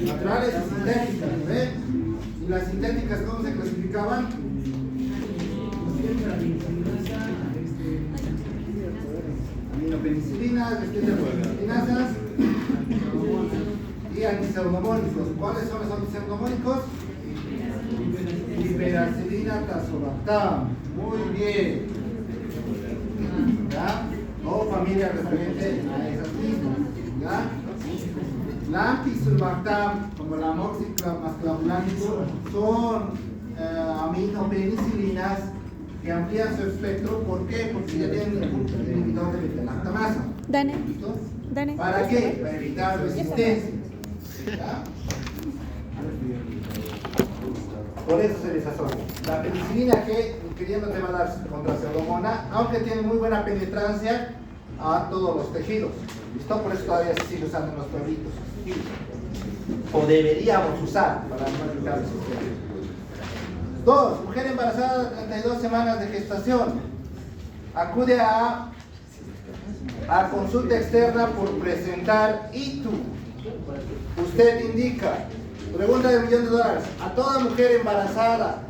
Naturales y sintéticas, ¿ve? ¿Y las sintéticas cómo se clasificaban? Aminopenicilinas, penicilinadas y antiseudomónicos. ¿Cuáles son los antiseudomónicos? Hiperacilina tazobactam. Muy bien. ¿Ya? O familia referente a esas mismas. ¿Ya? La antisulbactam, como la amoxiclavulánico, son aminopenicilinas que amplían su espectro. ¿Por qué? Porque ya tienen un inhibidor de beta-lactamasa. ¿Listo? ¿Para qué? Para evitar resistencia. ¿Ya? Por eso se desazona. La penicilina que queriendo te va a dar contra pseudomonas, aunque tiene muy buena penetrancia a todos los tejidos. ¿Listo? Por eso todavía se sigue usando en los pueblitos. O deberíamos usar para no evitar resistencia. 2. Mujer embarazada de 32 semanas de gestación. Acude a consulta externa por presentar ITU. Usted indica, pregunta de $1.000.000, a toda mujer embarazada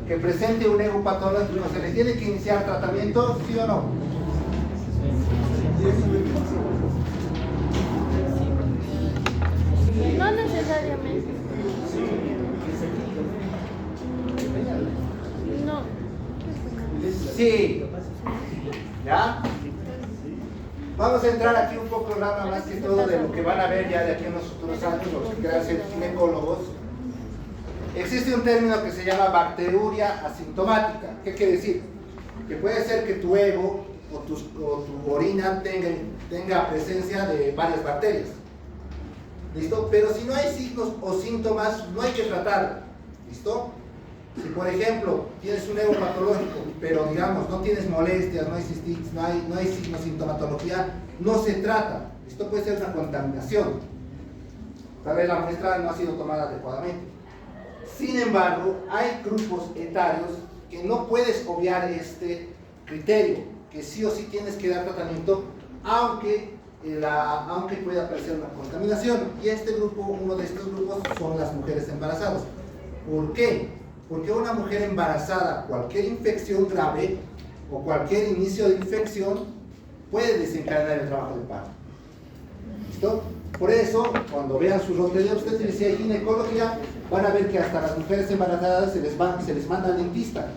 que presente un ego patológico, ¿se le tiene que iniciar tratamiento, sí o no? No necesariamente. No. Sí. ¿Ya? Vamos a entrar aquí un poco nada más que todo de lo que van a ver ya de aquí en los futuros años, los que quieran ser ginecólogos. Existe un término que se llama bacteriuria asintomática. ¿Qué quiere decir? Que puede ser que tu ego o tu orina tenga presencia de varias bacterias. ¿Listo? Pero si no hay signos o síntomas, no hay que tratarlo. ¿Listo? Si por ejemplo tienes un ego patológico, pero digamos no tienes molestias, no hay cistitis, no hay signos, sintomatología, no se trata. Esto puede ser una contaminación. Tal vez la muestra no ha sido tomada adecuadamente. Sin embargo, hay grupos etarios que no puedes obviar este criterio, que sí o sí tienes que dar tratamiento, aunque pueda aparecer una contaminación. Y este grupo, uno de estos grupos son las mujeres embarazadas. ¿Por qué? Porque una mujer embarazada, cualquier infección grave o cualquier inicio de infección puede desencadenar el trabajo de parto. ¿Listo? Por eso, cuando vean su rote de obstetricia y ginecología, van a ver que hasta las mujeres embarazadas se les manda al dentista.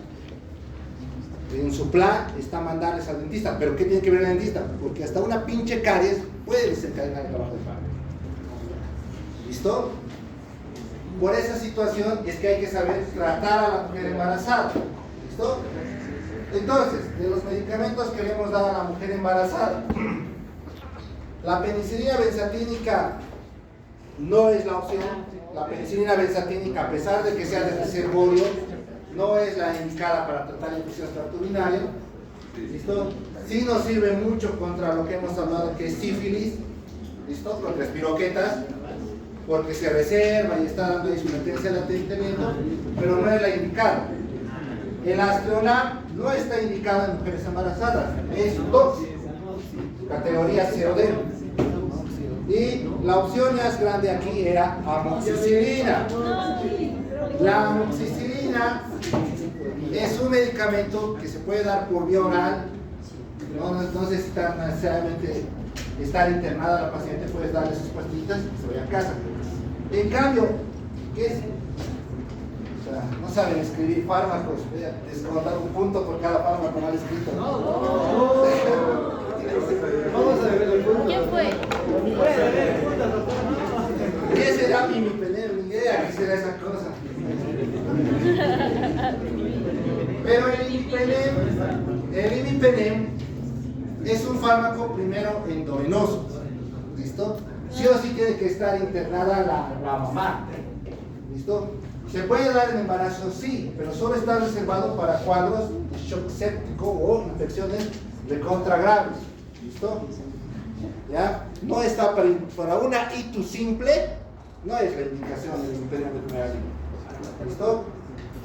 En su plan está mandarles al dentista. ¿Pero qué tiene que ver el dentista? Porque hasta una pinche caries puede desencadenar el trabajo de parto. ¿Listo? Por esa situación es que hay que saber tratar a la mujer embarazada. ¿Listo? Entonces, de los medicamentos que le hemos dado a la mujer embarazada, la penicilina benzatínica no es la opción. La penicilina benzatínica, a pesar de que sea de reservorio, no es la indicada para tratar la infección extraurinaria. ¿Listo? Sí nos sirve mucho contra lo que hemos hablado, que es sífilis. ¿Listo? Contra espiroquetas, porque se reserva y está dando insuficiencia latentemente, pero no es la indicada. El Astronam no está indicado en mujeres embarazadas, es tóxico, categoría 0D. Y la opción más grande aquí era amoxicilina. La amoxicilina es un medicamento que se puede dar por vía oral, no necesita necesariamente estar internada la paciente, puedes darle sus pastillitas y se vaya a casa. En cambio, ¿qué es? O sea, no saben escribir fármacos, descontar un punto por cada fármaco mal escrito. Vamos a ver el punto. ¿Qué fue? ¿Qué será imipenem? Ni idea qué será esa cosa. Pero el imipenem es un fármaco primero endovenoso. ¿Listo? Sí o sí tiene que estar internada la mamá. ¿Listo? ¿Se puede dar en embarazo? Sí, pero solo está reservado para cuadros de shock séptico o infecciones recontra graves. ¿Listo? ¿Ya? No está para una ITU simple, no es la indicación del imperio de primera línea. ¿Listo?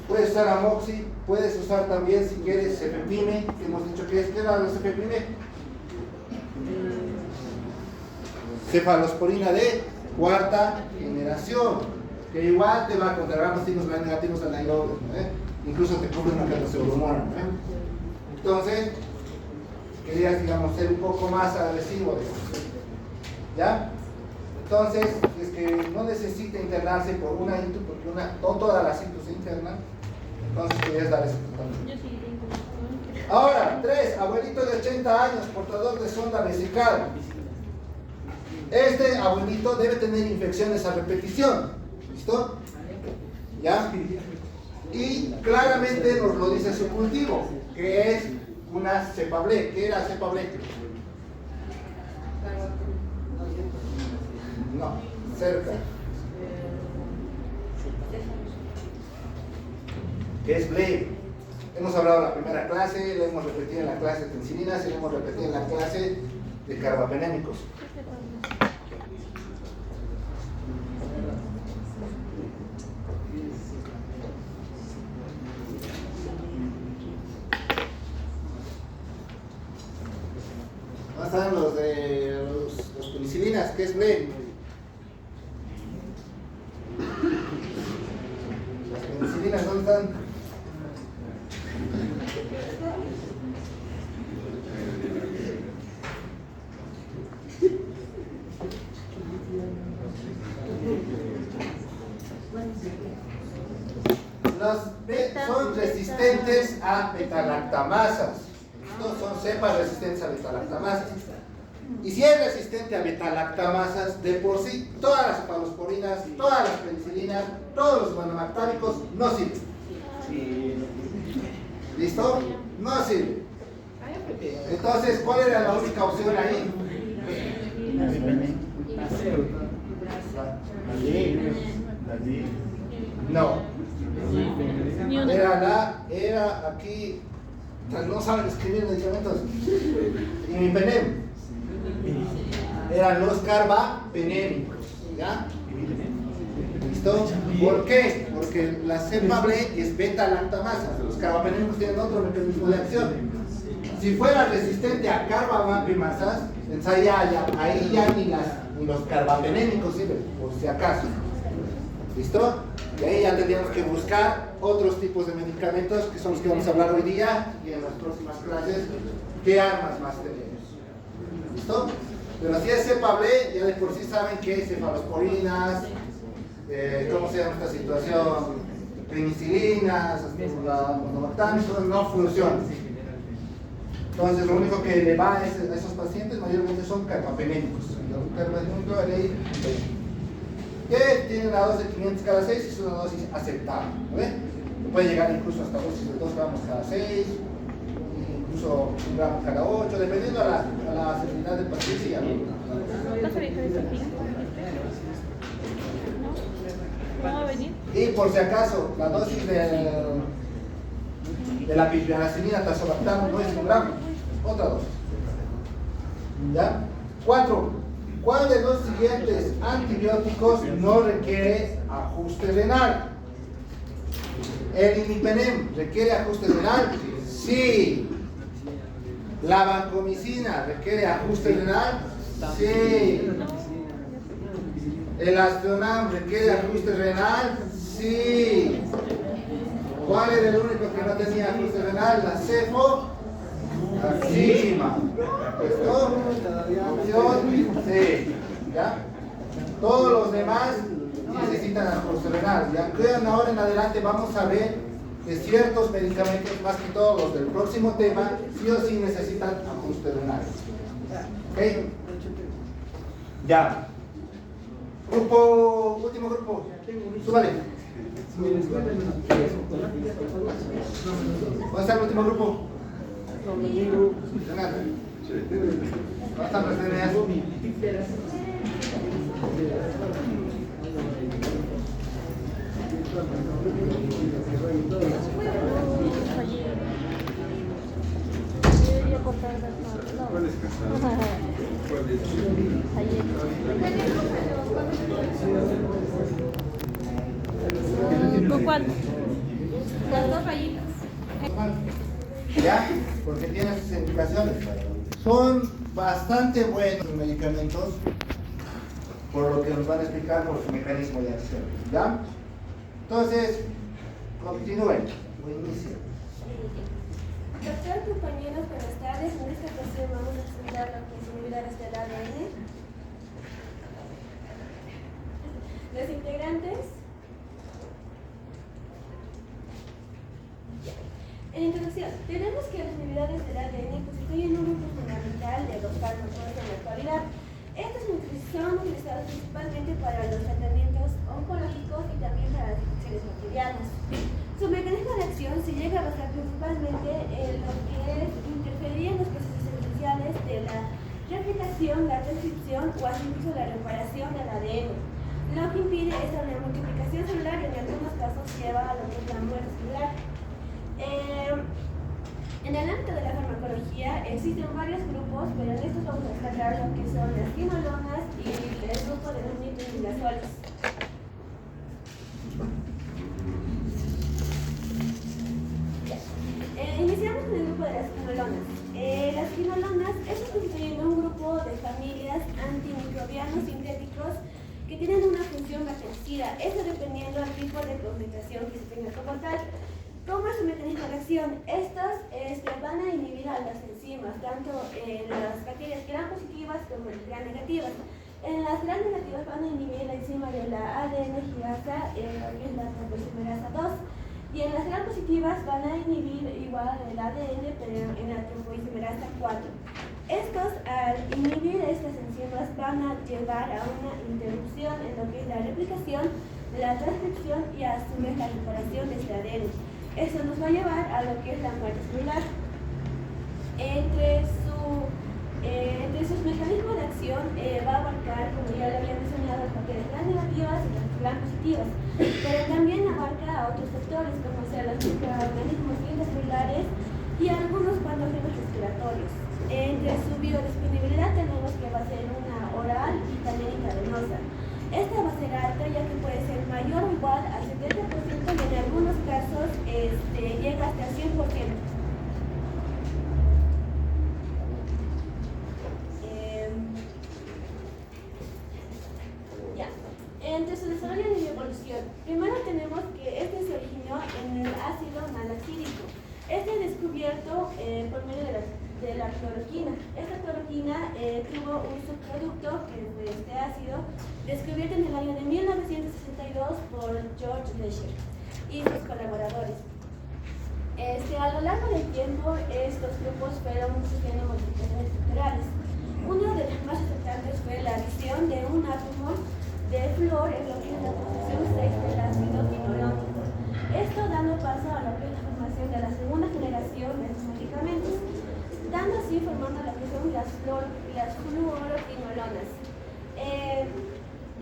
Puedes usar amoxi, puedes usar también si quieres cefepime, que hemos dicho que es, ¿qué era la cefepime? cefalosporina de cuarta generación, que igual te va a contrarrestar los signos negativos al anaerobio, incluso te cubre una catatoceuromona. Entonces, querías, digamos, ser un poco más agresivo, ¿ya? Entonces, es que no necesita internarse por una intu, porque no todas las intus se internan, entonces querías dar ese tratamiento. Ahora, 3, abuelito de 80 años, portador de sonda vesical. Este abuelito debe tener infecciones a repetición, ¿listo? ¿Ya? Y claramente nos lo dice su cultivo, que es una cepa ble. ¿Qué era cepa ble? No, cerca. ¿Qué es ble? Hemos hablado en la primera clase, lo hemos repetido en la clase de penicilinas y lo hemos repetido en la clase de carbapenémicos. Están los de los penicilinas, ¿qué es ble? Las penicilinas, ¿dónde están? Los B son resistentes a betalactamasas. No son cepas resistentes a betalactamasas. Y si es resistente a betalactamasas, de por sí, todas las cefalosporinas, todas las penicilinas, todos los monomactámicos no sirven. ¿Listo? No sirven. Entonces, ¿cuál era la única opción ahí? No. Era aquí, no saben escribir medicamentos. Imipenem. Eran los carbapenémicos. ¿Ya? ¿Listo? ¿Por qué? Porque la cepa ble es beta-lactamasa. Los carbapenémicos tienen otro mecanismo de acción. Si fuera resistente a carbapemasas, ahí ya ni los carbapenémicos sirven, por si acaso. ¿Listo? Y ahí ya tendríamos que buscar otros tipos de medicamentos, que son los que vamos a hablar hoy día y en las próximas clases, qué armas más tenemos. ¿Listo? Pero si es cepa ble, ya de por sí saben que cefalosporinas, ¿cómo se llama esta situación? Penicilinas, monomactámicos, no funcionan. Entonces lo único que le va a esos pacientes mayormente son carbapenémicos. Un carbapenémico de ley que tiene una dosis de 500 cada 6 y es una dosis aceptable. Puede llegar incluso hasta dosis de 2 gramos cada 6, incluso 1 gramo cada 8, dependiendo a la severidad del paciente. Y por si acaso, la dosis de la piperacilina tazobactam no es 1 gramo, otra dosis. ¿Ya? 4. ¿Cuál de los siguientes antibióticos no requiere ajuste renal? ¿El imipenem requiere ajuste renal? Sí. ¿La vancomicina requiere ajuste renal? Sí. ¿El Astonam requiere ajuste renal? Sí. ¿Cuál era el único que no tenía ajuste renal? La cefotaxima. ¿Esto? Opción C. ¿Ya? Todos los demás necesitan ajuste renal. Ya que ahora en adelante vamos a ver que ciertos medicamentos, más que todos los del próximo tema, sí o sí necesitan ajuste renal. ¿Ok? Ya. Último grupo. Súbale. ¿Dónde está el último grupo? Venga. ¿Dónde están las líneas? ¿Con cuál? Las dos rayitas. ¿Ya? Porque tiene sus indicaciones. Son bastante buenos los medicamentos, por lo que nos van a explicar por su mecanismo de acción. ¿Ya? Entonces, continúen o inicien. Doctor, compañeros, buenas tardes. En esta ocasión vamos a presentar lo que es inhibidores del ADN. Los integrantes. En introducción, tenemos que los inhibidores del ADN constituyen un grupo fundamental de los fármacos en la actualidad. Estos son utilizados principalmente para los tratamientos oncológicos y también para las infecciones bacterianas. Su mecanismo de acción se llega a basar principalmente en lo que es interferir en los procesos esenciales de la replicación, la transcripción o así incluso la reparación del ADN. Lo que impide es la multiplicación celular y en algunos casos lleva a lo que es la muerte celular. En el ámbito de la farmacología existen varios grupos, pero en estos vamos a destacar lo que son las quinolonas y el grupo de los nitroglisazoles. Iniciamos con el grupo de las quinolonas. Las quinolonas constituyen un grupo de familias antimicrobianos sintéticos que tienen una función bactericida, eso dependiendo del tipo de concentración que se tenga como tal. ¿Cómo es su mecanismo de acción? Estas van a inhibir a las enzimas, tanto en las bacterias gram positivas como en las gram negativas. En las gram negativas van a inhibir la enzima de la ADN girasa, que es la topoisomerasa 2, y en las gram positivas van a inhibir igual el ADN, pero en la topoisomerasa 4. Estos, al inhibir estas enzimas, van a llevar a una interrupción en lo que es la replicación, la transcripción y a su vez la reparación de este ADN. Eso nos va a llevar a lo que es la muerte celular. Entre sus mecanismos de acción va a abarcar, como ya lo había mencionado, las bacterias gram negativas y las gram positivas, pero también abarca a otros factores como sean los microorganismos intracelulares y algunos patógenos respiratorios. Entre su biodisponibilidad tenemos que va a ser una oral y también intravenosa. Esta va a ser alta ya que puede ser mayor o igual al 70% y en algunos casos llega hasta el 100%. Entre su desarrollo y evolución, primero tenemos que este se originó en el ácido malaxídico. Este es descubierto por medio de la cloroquina. Esta cloroquina tuvo un subproducto que fue este ácido, descubierto en el año de 1962 por George Lesher y sus colaboradores. A lo largo del tiempo, estos grupos fueron sufriendo modificaciones estructurales. Uno de los más importantes fue la adición de un átomo de flúor en lo que es la posición 6 del ácido quinolonico. Esto dando paso a lo que es la formación de la segunda generación de estos medicamentos, dando así formando lo que son las fluoroquinolonas.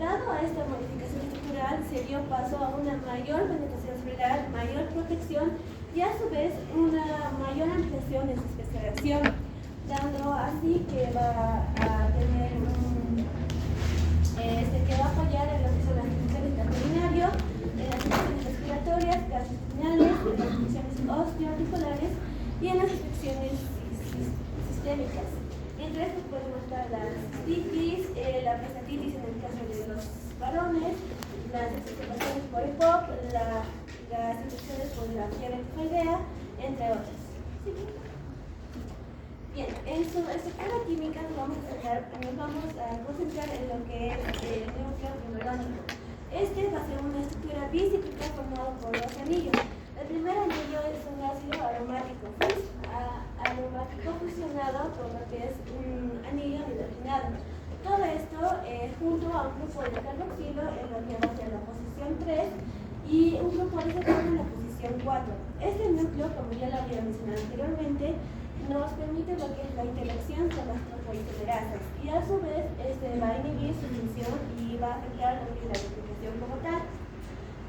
Dado a esta modificación estructural, se dio paso a una mayor penetración celular, mayor protección y a su vez una mayor ampliación de su especie de acción, dando así que va a tener que va a apoyar en lo que son las infecciones del urinario, en las infecciones respiratorias, gastrointestinales, en las infecciones osteoarticulares y en las infecciones sistémicas. Entre estos podemos estar la cistitis, la prostatitis en el caso de los varones, las exacerbaciones por EPOC, las infecciones por la fiebre tifoidea, entre otras. ¿Sí? Bien, en su estructura química nos vamos a concentrar en lo que es el núcleo quinolonico. Este va a ser una estructura bicíclica formada por dos anillos. El primer anillo es un ácido aromático fusionado con lo que es un anillo hidrogenado. Todo esto junto a un grupo de carboxilo en lo que va a ser la posición 3 y un grupo de cetona en la posición 4. Este núcleo, como ya lo había mencionado anteriormente, nos permite lo que es la interacción con las topoisomerasas y a su vez va a inhibir su función y va a afectar lo que es la replicación como tal.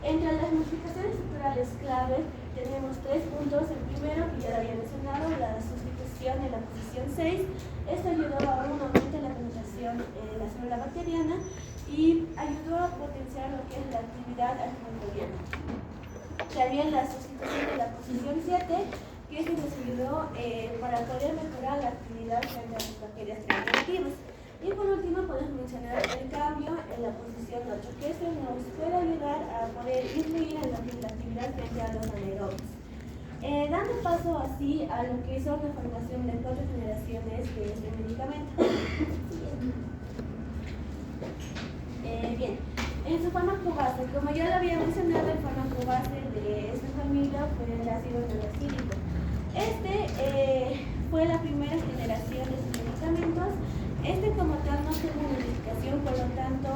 Entre las modificaciones estructurales clave tenemos 3 puntos. El primero, que ya lo había mencionado, la sustitución en la posición 6. Esto ayudó a un aumento en la penetración en la célula bacteriana y ayudó a potenciar lo que es la actividad antimicrobiana. También la sustitución de la posición 7, que esto nos ayudó para poder mejorar la actividad frente a las bacterias gram negativas. Y por último podemos mencionar el cambio en en la posición 8, que esto nos puede ayudar a poder influir en la actividad frente a los anaerobios. Dando paso así a lo que son la formación de 4 generaciones de este medicamento. Bien, en su fármaco base, como ya lo había mencionado, el fármaco base de esta familia fue el ácido hialurónico. Este fue la primera generación de sus medicamentos. Este como tal no tuvo modificación, por lo tanto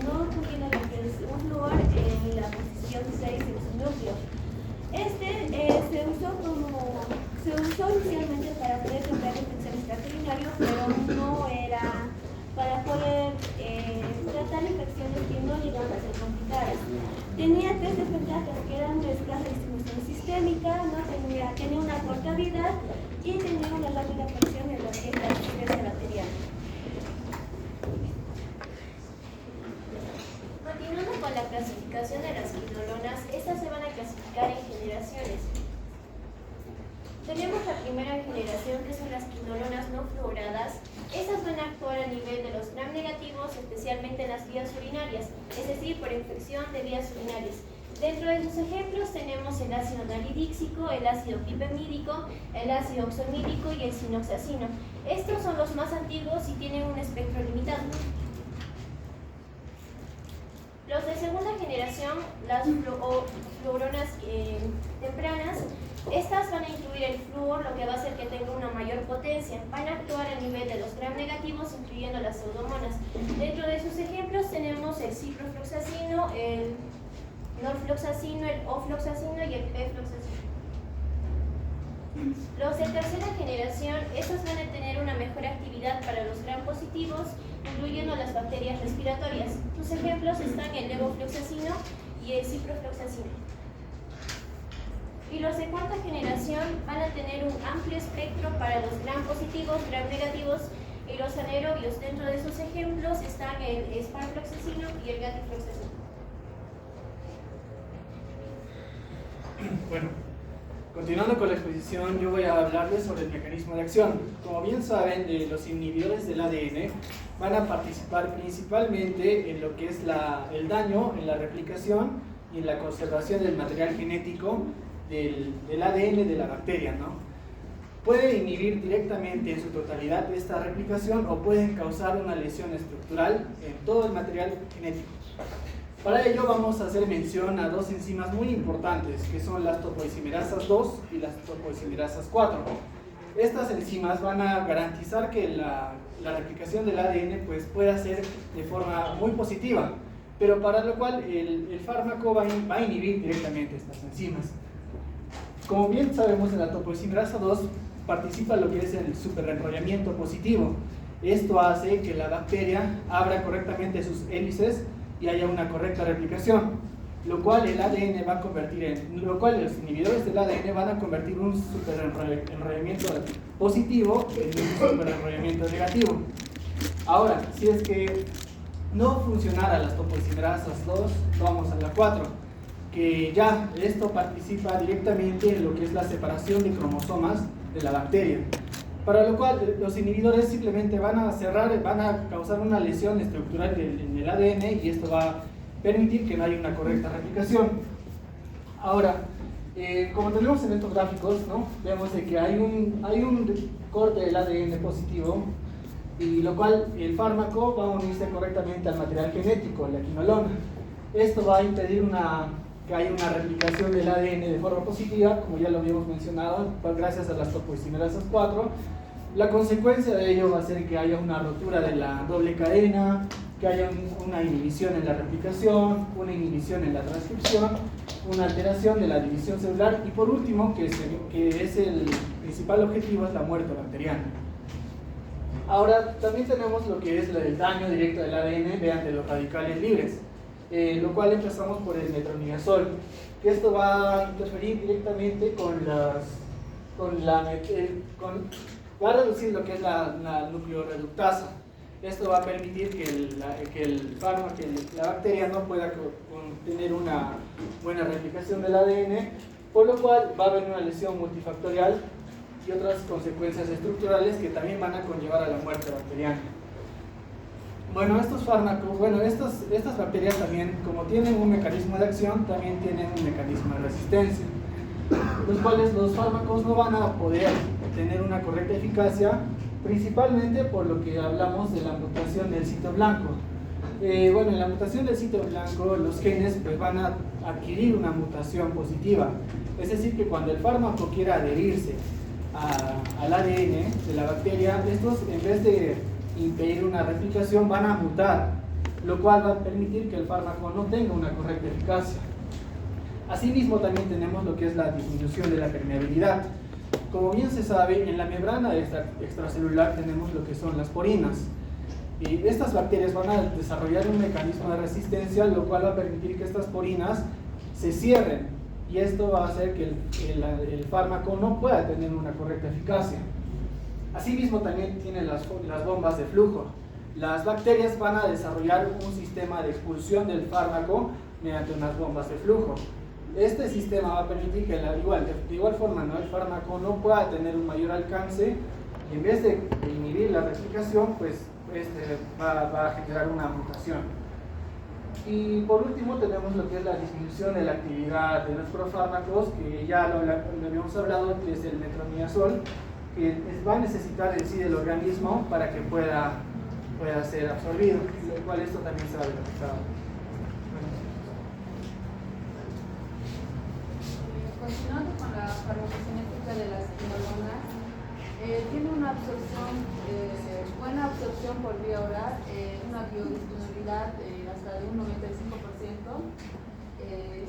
no contiene lo que es un flúor en la posición 6 en su núcleo. Este se usó inicialmente para poder tratar infecciones urinario, pero no era para poder tratar infecciones que no llegaban a ser complicadas. Tenía 3 desventajas, que eran de escasa distribución sistémica, tenía una corta vida y tenía una rápida aparición en lo que es la resistencia bacteriana. Continuando con la clasificación de las quinolonas, estas se van a clasificar en generaciones. Tenemos la primera generación, que son las quinolonas no fluoradas. Estas van a actuar a nivel de los gram negativos, especialmente en las vías urinarias, es decir, por infección de vías urinarias. Dentro de sus ejemplos tenemos el ácido nalidíxico, el ácido pipemídico, el ácido oxomídico y el sinoxacino. Estos son los más antiguos y tienen un espectro limitado. Los de segunda generación, las fluoronas tempranas, estas van a incluir el flúor, lo que va a hacer que tenga una mayor potencia. Van a actuar a nivel de los gram negativos, incluyendo las pseudomonas. Dentro de sus ejemplos tenemos el ciprofloxacino, el norfloxacino, el ofloxacino y el pfloxacino. Los de tercera generación, estos van a tener una mejor actividad para los gram positivos, incluyendo las bacterias respiratorias. Sus ejemplos están el levofloxacino y el ciprofloxacino. Y los de cuarta generación van a tener un amplio espectro para los gram positivos, gram negativos y los anaerobios. Dentro de sus ejemplos están el sparfloxacino y el gatifloxacino. Bueno, continuando con la exposición, yo voy a hablarles sobre el mecanismo de acción. Como bien saben, los inhibidores del ADN van a participar principalmente en lo que es el daño en la replicación y en la conservación del material genético del ADN de la bacteria, ¿no? Pueden inhibir directamente en su totalidad esta replicación o pueden causar una lesión estructural en todo el material genético. Para ello vamos a hacer mención a 2 enzimas muy importantes, que son las topoisomerasas 2 y las topoisomerasas 4. Estas enzimas van a garantizar que la replicación del ADN pues, pueda ser de forma muy positiva, pero para lo cual el fármaco va a inhibir directamente estas enzimas. Como bien sabemos, en la topoisomerasa 2 participa lo que es el superenrollamiento positivo. Esto hace que la bacteria abra correctamente sus hélices y haya una correcta replicación, lo cual el ADN va a convertir lo cual los inhibidores del ADN van a convertir un superenrollamiento positivo en un superenrollamiento negativo. Ahora, si es que no funcionara las topoisomerasas 2, vamos a la 4. Que ya esto participa directamente en lo que es la separación de cromosomas de la bacteria, para lo cual los inhibidores simplemente van a causar una lesión estructural en el ADN y esto va a permitir que no haya una correcta replicación. Ahora, como tenemos en estos gráficos, ¿no? Vemos de que hay un corte del ADN positivo, y lo cual el fármaco va a unirse correctamente al material genético, la quinolona. Esto va a impedir que haya una replicación del ADN de forma positiva, como ya lo habíamos mencionado, gracias a las topoisomerasas 4. La consecuencia de ello va a ser que haya una rotura de la doble cadena, que haya una inhibición en la replicación, una inhibición en la transcripción, una alteración de la división celular y por último, que es el principal objetivo, es la muerte bacteriana. Ahora, también tenemos lo que es el daño directo del ADN mediante los radicales libres. Lo cual empezamos por el metronidazol, que esto va a interferir directamente va a reducir lo que es la nucleorreductasa. Esto va a permitir que el fármaco, la bacteria no pueda tener una buena replicación del ADN, por lo cual va a haber una lesión multifactorial y otras consecuencias estructurales que también van a conllevar a la muerte bacteriana. Bueno, estos fármacos, estas bacterias también, como tienen un mecanismo de acción, también tienen un mecanismo de resistencia, los cuales los fármacos no van a poder tener una correcta eficacia, principalmente por lo que hablamos de la mutación del sitio blanco. En la mutación del sitio blanco, los genes pues, van a adquirir una mutación positiva, es decir, que cuando el fármaco quiera adherirse al ADN de la bacteria, estos en vez de impedir una replicación van a mutar, lo cual va a permitir que el fármaco no tenga una correcta eficacia. Asimismo también tenemos lo que es la disminución de la permeabilidad. Como bien se sabe, en la membrana extracelular tenemos lo que son las porinas. Y estas bacterias van a desarrollar un mecanismo de resistencia, lo cual va a permitir que estas porinas se cierren, y esto va a hacer que el fármaco no pueda tener una correcta eficacia. Asimismo también tienen las bombas de flujo. Las bacterias van a desarrollar un sistema de expulsión del fármaco mediante unas bombas de flujo. Este sistema va a permitir que de igual forma, ¿no?, el fármaco no pueda tener un mayor alcance, y en vez de inhibir la replicación, pues va a generar una mutación. Y por último tenemos lo que es la disminución de la actividad de nuestros fármacos, que ya lo habíamos hablado, que es el metronidazol, que va a necesitar en sí del organismo para que pueda ser absorbido, lo cual esto también se va a ver afectado. Continuando con la farmacocinética de las quinolonas, tiene una buena absorción por vía oral, una biodisponibilidad hasta de un 95%.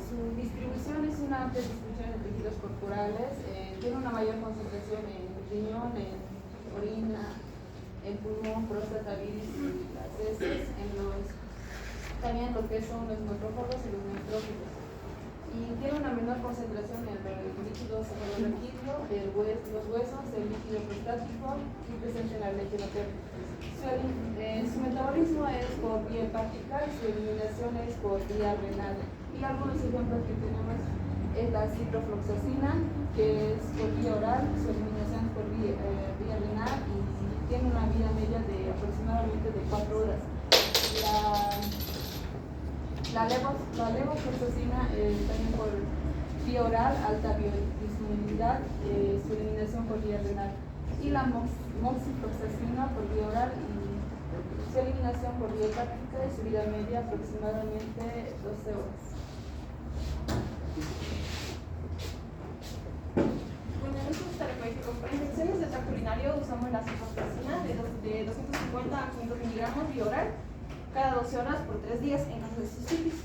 Su distribución es una amplia distribución en tejidos corporales, tiene una mayor concentración en riñón, en orina, en pulmón, próstata, viris y las heces, también lo que son los macrófagos y los neutrófilos. Y tiene una menor concentración en el líquido cefalorraquídeo, los huesos, el líquido prostático y presente en la leche materna. Su metabolismo es por vía hepática y su eliminación es por vía renal. Y algunos ejemplos que tenemos es la ciprofloxacina, que es por vía oral, su eliminación es por vía renal y tiene una vida media de aproximadamente de 4 horas. La levofloxacina también por vía oral, alta biodisponibilidad, su eliminación por vía renal. Y la moxifloxacina por vía oral y su eliminación por vía hepática y su vida media aproximadamente 12 horas. Bueno, en estos terapéuticos para infecciones de tracto urinario usamos la ciprofloxacina de 250 a 500 miligramos vía oral cada 12 horas por 3 días en caso de cistitis.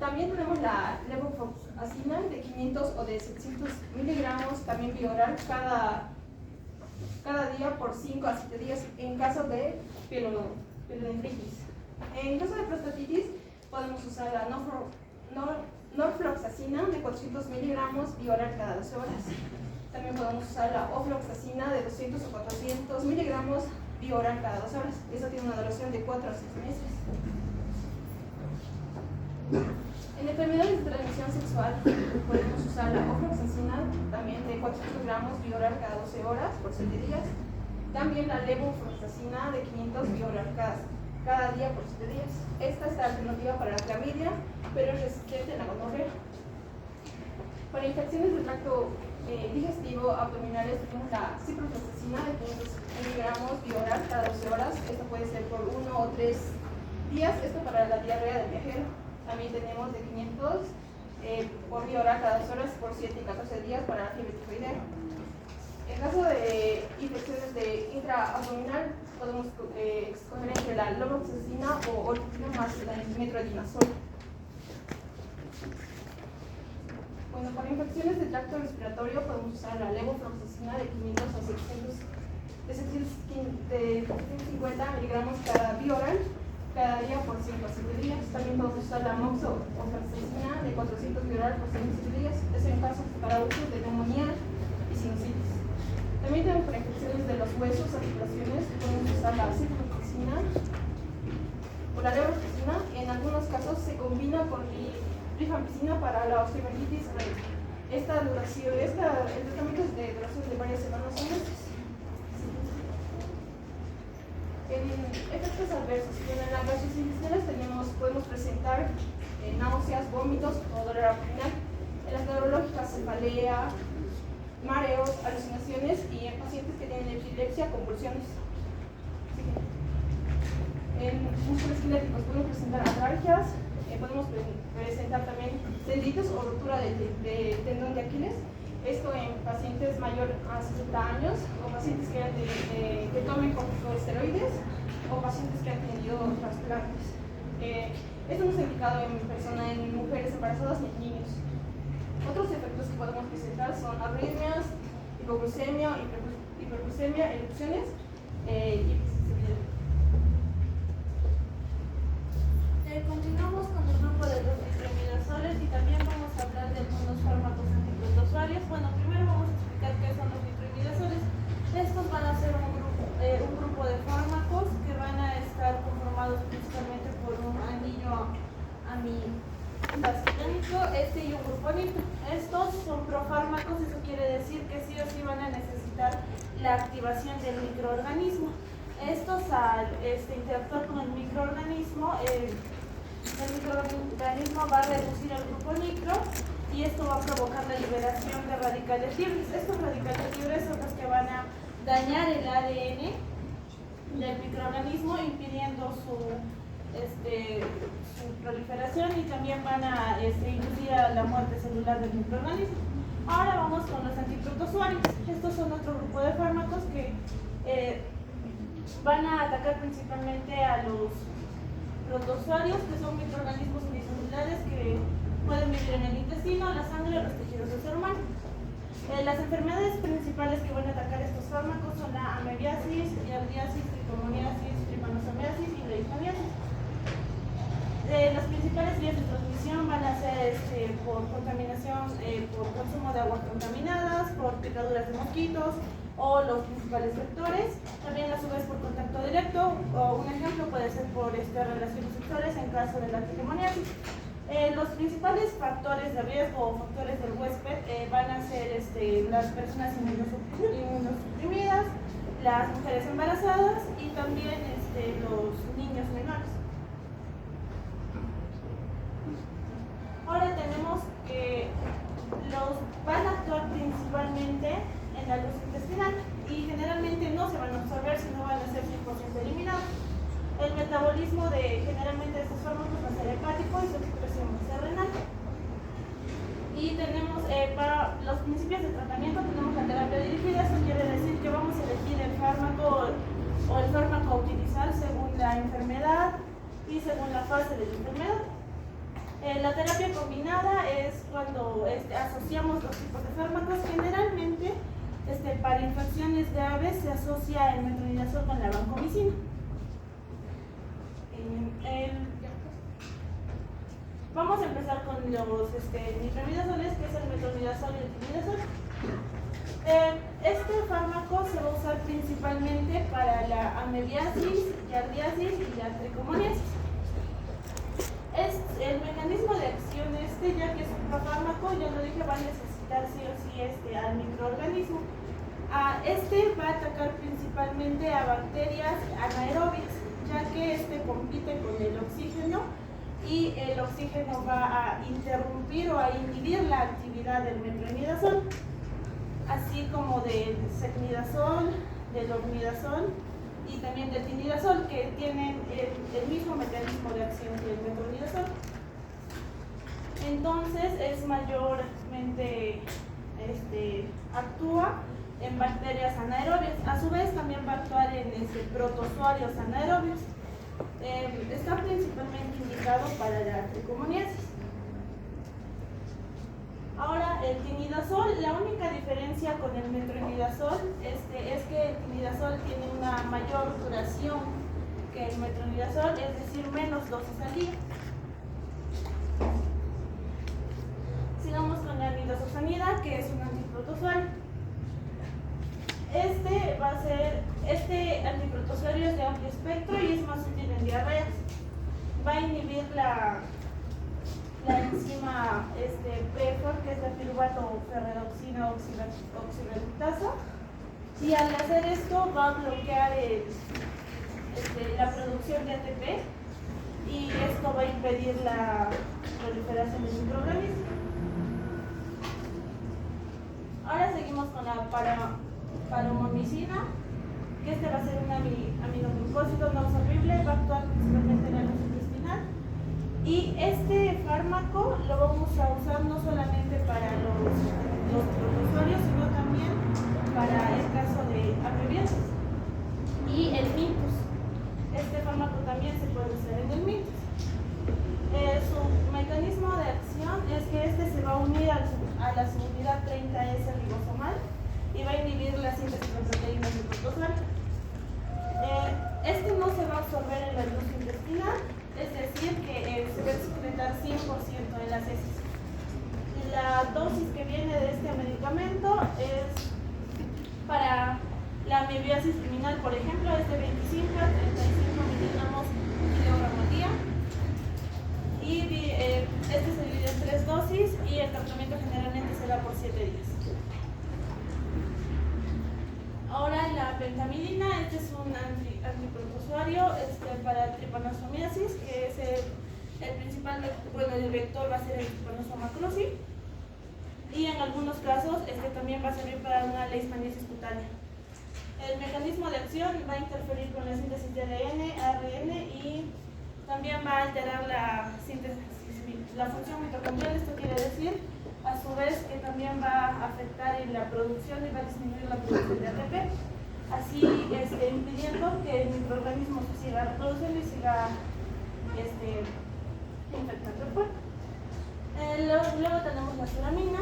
También tenemos la levofloxacina de 500 o de 700 miligramos también vía oral cada día por 5 a 7 días en caso de pielonefritis. En caso de prostatitis podemos usar la norfloxacina de 400 miligramos vía oral cada 12 horas. También podemos usar la ofloxacina de 200 o 400 miligramos vía oral cada 2 horas. Eso tiene una duración de 4 a 6 meses. En enfermedades de transmisión sexual podemos usar la ofloxacina también de 400 gramos vía oral cada 12 horas por 7 días. También la levofloxacina de 500 vía oral cada día por 7 días. Esta es la alternativa para la clamidia, pero es resistente a la gonorrea. Para infecciones del tracto digestivo abdominales tenemos la ciprofloxacina de 500 miligramos vía oral cada 12 horas. Esto puede ser por 1 o 3 días. Esto para la diarrea del viajero. También tenemos de 500 por vía oral cada 2 horas por 7 y 14 días para la fiebre tifoidea. En caso de infecciones de intraabdominal podemos escoger entre la levofloxacina o más la metronidazol. Bueno, para infecciones de tracto respiratorio podemos usar la levofloxacina de 500 a 750 miligramos cada vía oral cada día por 5 a 7 días. También podemos usar la moxofloxacina de 400 vía oral por 5 a 7 días. Eso en casos para uso de neumonía y sinusitis. También tenemos para infecciones de los huesos, articulaciones, podemos usar la ciprofloxacina o la levofloxacina. En algunos casos se combina con rifampicina para la osteomielitis grave. El tratamiento es de duración de varias semanas o meses. En efectos adversos, bueno, en las gastrointestinales podemos presentar náuseas, vómitos o dolor abdominal. En las neurológicas, cefalea, mareos, alucinaciones y en pacientes que tienen epilepsia, convulsiones. En musculoesqueléticos podemos presentar atralgias, podemos presentar también tendinitis o rotura de tendón de Aquiles. Esto en pacientes mayores a 60 años o pacientes que tomen corticosteroides o pacientes que han tenido trasplantes. Esto no está indicado en mujeres embarazadas ni en niños. Otros efectos que podemos presentar son arritmias, hipoglucemia, hiperglucemia, erupciones y sensibilidad. Continuamos con el grupo de los nitroimidazoles y también vamos a hablar de algunos fármacos antiprotozoarios. Bueno, primero vamos a explicar qué son los nitroimidazoles. Estos van a ser un grupo de fármacos que van a estar conformados principalmente por un anillo aminoácido, y un grupo nitro. Estos son profármacos, eso quiere decir que sí o sí van a necesitar la activación del microorganismo. Estos al interactuar con el microorganismo va a reducir el grupo nitro y esto va a provocar la liberación de radicales libres. Estos radicales libres son los que van a dañar el ADN del microorganismo, impidiendo su proliferación y también van a inducir a la muerte celular del microorganismo. Ahora vamos con los antiprotozoarios. Estos son otro grupo de fármacos que van a atacar principalmente a los protozoarios, que son microorganismos unicelulares que pueden vivir en el intestino, la sangre o los tejidos del ser humano. Las enfermedades principales que van a atacar estos fármacos son la amebiasis, giardiasis, tricomoniasis, trypanosomiasis y leishmaniasis. Las principales vías de transmisión van a ser por contaminación, por consumo de aguas contaminadas, por picaduras de mosquitos o los principales vectores. También a su vez por contacto directo, o un ejemplo puede ser por relaciones sexuales en caso de la tricomoniasis. Los principales factores de riesgo o factores del huésped van a ser las personas inmunosuprimidas, las mujeres embarazadas y también los niños menores. Ahora tenemos que van a actuar principalmente en la luz intestinal y generalmente no se van a absorber, sino van a ser 100% eliminados. El metabolismo generalmente de estos fármacos va a ser hepático y su expresión va a ser renal. Y tenemos para los principios de tratamiento tenemos la terapia dirigida. Eso quiere decir que vamos a elegir el fármaco o el fármaco a utilizar según la enfermedad y según la fase de la enfermedad. La terapia combinada es cuando asociamos los tipos de fármacos. Generalmente para infecciones graves se asocia el metronidazol con la vancomicina. Vamos a empezar con los nitroimidazoles, que es el metronidazol y el timidazol. Este fármaco se va a usar principalmente para la amebiasis, giardiasis y la tricomoniasis. El mecanismo de acción ya que es un profármaco, ya lo dije, va a necesitar sí o sí al microorganismo. Va a atacar principalmente a bacterias anaerobias, ya que compite con el oxígeno y el oxígeno va a interrumpir o a inhibir la actividad del metronidazol, así como del secnidazol, del omidazol y también del timidazol, que tienen el mismo mecanismo de acción que el metronidazol. Entonces es mayormente actúa en bacterias anaerobias. A su vez también va a actuar en protozoarios anaerobios. Está principalmente indicado para la tricomoniasis. Ahora el timidazol, la única diferencia con el metronidazol es que el timidazol tiene una mayor duración que el metronidazol, es decir, menos dosis al día. Sigamos con la nidososanida, que es un antiprotozoario. Este antiprotozoario es de amplio espectro y es más útil en diarreas. Va a inhibir la enzima PFOR, que es la piruvato ferredoxina oxireductasa, y al hacer esto va a bloquear producción de ATP y esto va a impedir la proliferación de microorganismos. Ahora seguimos con la paromomicina, que este va a ser un aminoglucósido no absorbible, va a actuar principalmente en la luz intestinal. Y este fármaco lo vamos a usar no solamente para los protozoarios, sino también para el caso de amebiasis y el mitos. Este fármaco también se puede usar en el mitos. Su mecanismo de acción es que este se va a unir a la subunidad 30S ribosomal y va a inhibir la síntesis de proteínas del protozoario. Este no se va a absorber en la luz intestinal, es decir, que se va a excretar 100% en las heces. La dosis que viene de este medicamento es para la amebiasis criminal, por ejemplo, es de 25 a 35 miligramos por kilogramo al día. Y este se divide en 3 dosis y el tratamiento generalmente se da por 7 días. Ahora la pentamidina, este es un antiprotozoario para tripanosomiasis, que es el principal, el vector va a ser el Trypanosoma cruzi, y en algunos casos también va a servir para una leishmaniasis cutánea. El mecanismo de acción va a interferir con la síntesis de ADN, ARN y también va a alterar la función mitocondrial. Esto quiere decir, a su vez, que también va a afectar en la producción y va a disminuir la producción de ATP, así impidiendo que el microorganismo se siga reproduciendo y siga infectando el cuerpo. Luego tenemos la suramina,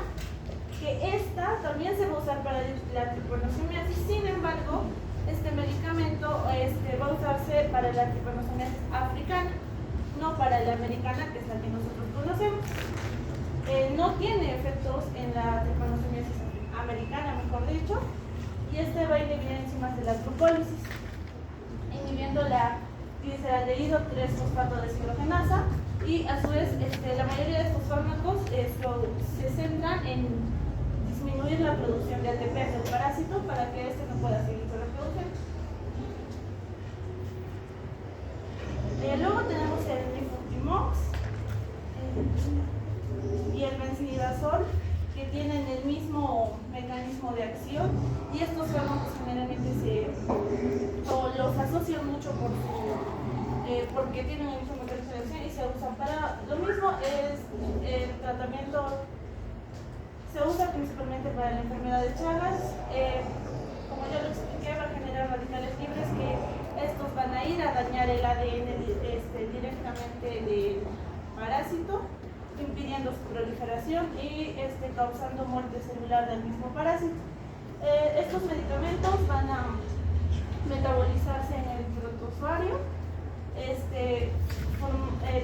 que esta también se va a usar para la tripanosomiasis. Sin embargo, este medicamento va a usarse para la tripanosomiasis africana, no para la americana, que es la que nosotros conocemos. No tiene efectos en la tripanosomiasis americana, mejor dicho, y este va a inhibir enzimas de la glucólisis, inhibiendo la gliceraldehído 3-fosfato deshidrogenasa, y a su vez la mayoría de estos fármacos se centran en disminuir la producción de ATP del parásito para que este no pueda seguir reproduciendo. Luego tenemos el nifurtimox y el benznidazol, que tienen el mismo mecanismo de acción, y estos fármacos generalmente los asocian mucho porque tienen el mismo mecanismo de acción y se usan para lo mismo. Es el tratamiento, se usa principalmente para la enfermedad de Chagas. Como yo lo expliqué, va a generar radicales libres que estos van a ir a dañar el ADN directamente del parásito, impidiendo su proliferación y causando muerte celular del mismo parásito. Estos medicamentos van a metabolizarse en el protozoario,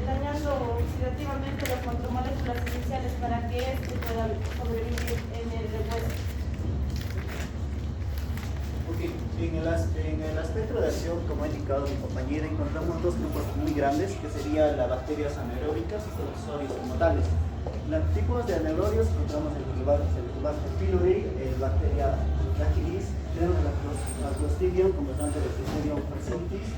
dañando oxidativamente las macromoléculas esenciales para que pueda sobrevivir en el repuesto. Okay. En el aspecto de acción, como ha indicado mi compañera, encontramos dos grupos muy grandes, que serían las bacterias anaeróbicas y protozoarios como tales. En los tipos de anaerobios encontramos el Helicobacter pylori, el Bacteria fragilis, tenemos la Clostridium, comportante de Clostridium persistens,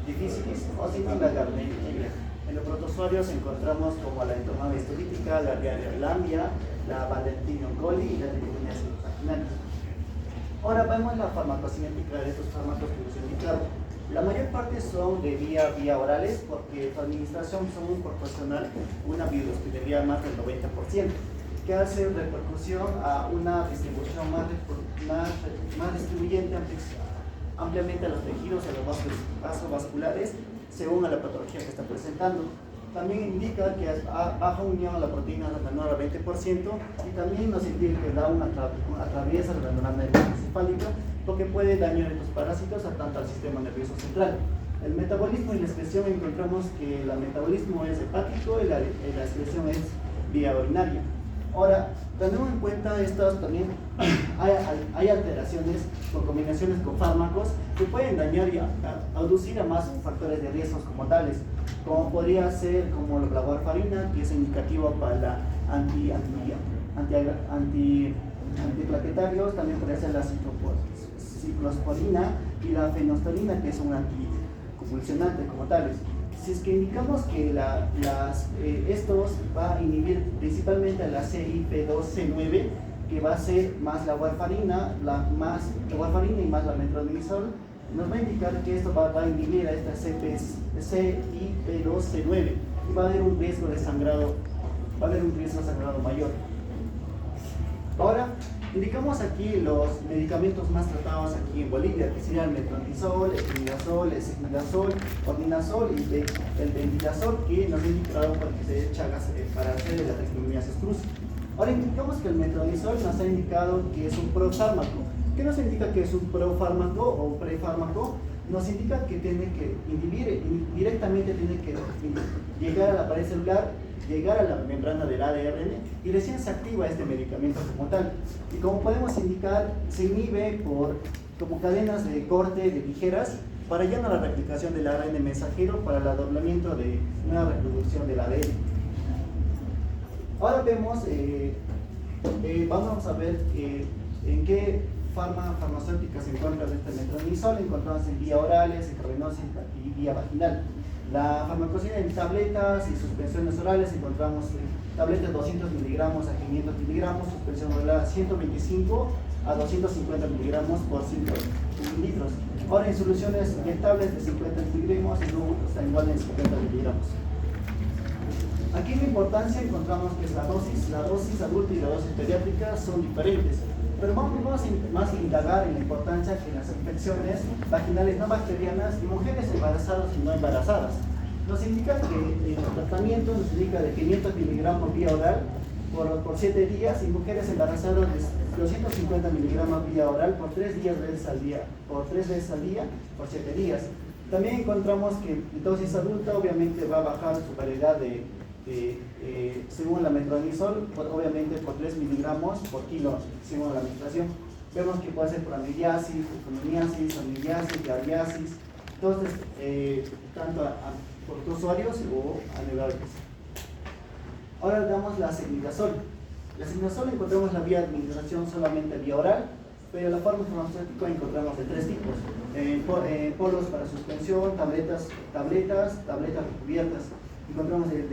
difficilis o Citilla gardnerella. En los protozoarios encontramos como la Entomomys histolítica, la Giardia lambia, la Valentinium coli y la Trichomonas vaginalis. Ahora vemos la farmacocinética de estos fármacos que nos he indicado. La mayor parte son de vía orales, porque su administración son muy proporcional, una biodestruiría más del 90%, que hace repercusión a una distribución más distribuyente ampliamente a los tejidos y a los vasos vasculares, según a la patología que está presentando. También indica que baja unión a la proteína menor al 20%, y también nos indica que atraviesa la membrana encefálica, porque puede dañar estos parásitos tanto al sistema nervioso central. El metabolismo y la excreción, encontramos que el metabolismo es hepático y la excreción es vía urinaria. Ahora, teniendo en cuenta estas, también hay alteraciones con combinaciones con fármacos que pueden dañar y aducir a más factores de riesgos como tales, como podría ser como la warfarina, que es indicativo para la antiplaquetarios. También podría ser la ciclosporina y la fenostolina, que es un anticonvulsionantes como tales. Si es que indicamos que estos va a inhibir principalmente a la CYP2C9, que va a ser más la warfarina y más la metronidazol, nos va a indicar que esto va a inhibir a esta CYP2C9 y va a haber un riesgo de sangrado, mayor. Ahora, indicamos aquí los medicamentos más tratados aquí en Bolivia, que serían el metronidazol, el esmidazol, el esmidazol, ordinazol y el bendidazol, que nos indicaron porque se echa para hacer la tricomonasis cruzi. Ahora indicamos que el metronidazol nos ha indicado que es un profármaco. ¿Qué nos indica que es un profármaco o un prefármaco? Nos indica que tiene que inhibir, directamente tiene que llegar a la pared celular, llegar a la membrana del ADN y recién se activa este medicamento como tal. Y como podemos indicar, se inhibe como cadenas de corte de tijeras para ya no la replicación del ARN mensajero para el doblamiento de una reproducción del ADN. Ahora vemos, vamos a ver en qué farmacéuticas se encuentran este metronidazol. Encontramos en vía oral, intravenosa y vía vaginal. La farmacocina en tabletas y suspensiones orales encontramos tabletas 200 miligramos a 500 miligramos, suspensión oral 125 a 250 miligramos por 5 mililitros. Ahora en soluciones inyectables de 50 miligramos y luego están igual en 50 miligramos. Aquí la importancia encontramos que es la dosis adulta y la dosis pediátrica son diferentes. Pero vamos más a indagar en la importancia que las infecciones vaginales no bacterianas y mujeres embarazadas y no embarazadas. Nos indica que el tratamiento nos indica de 500 miligramos vía oral por 7 días y mujeres embarazadas de 250 miligramos vía oral por 3 veces al día por 7 días. También encontramos que la dosis adulta obviamente va a bajar su variedad según la metronidazol, obviamente por 3 miligramos por kilo según la administración. Vemos que puede ser por amibiasis, tricomonasis, amibiasis, diariasis, entonces tanto por usuarios o aneurales. Ahora damos la esmidazol. La esmidazol encontramos la vía de administración solamente vía oral, pero la forma farmacéutica encontramos de 3 tipos: polos para suspensión, tabletas recubiertas. Encontramos de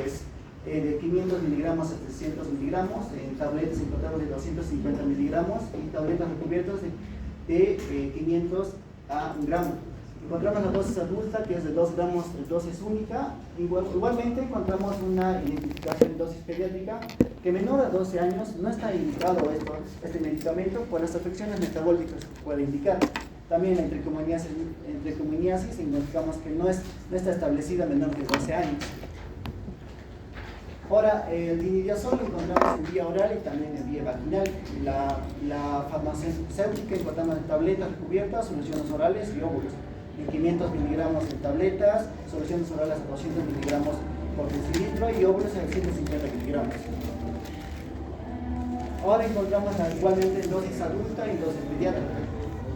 500 miligramos a 300 miligramos, en tabletas encontramos de 250 miligramos y tabletas recubiertas de 500 a 1 gramo. Encontramos la dosis adulta, que es de 2 gramos de dosis única. Igualmente encontramos una identificación de dosis pediátrica que menor a 12 años no está indicado este medicamento por las afecciones metabólicas que puede indicar. También entre tricomonasis indicamos que no está establecida menor de 12 años. Ahora, el dinidazol lo encontramos en vía oral y también en vía vaginal. La farmacéutica encontramos en tabletas recubiertas, soluciones orales y óvulos. En 500 miligramos en tabletas, soluciones orales a 200 miligramos por decilitro y óvulos en 150 miligramos. Ahora encontramos igualmente en dosis adulta y dosis pediátrica.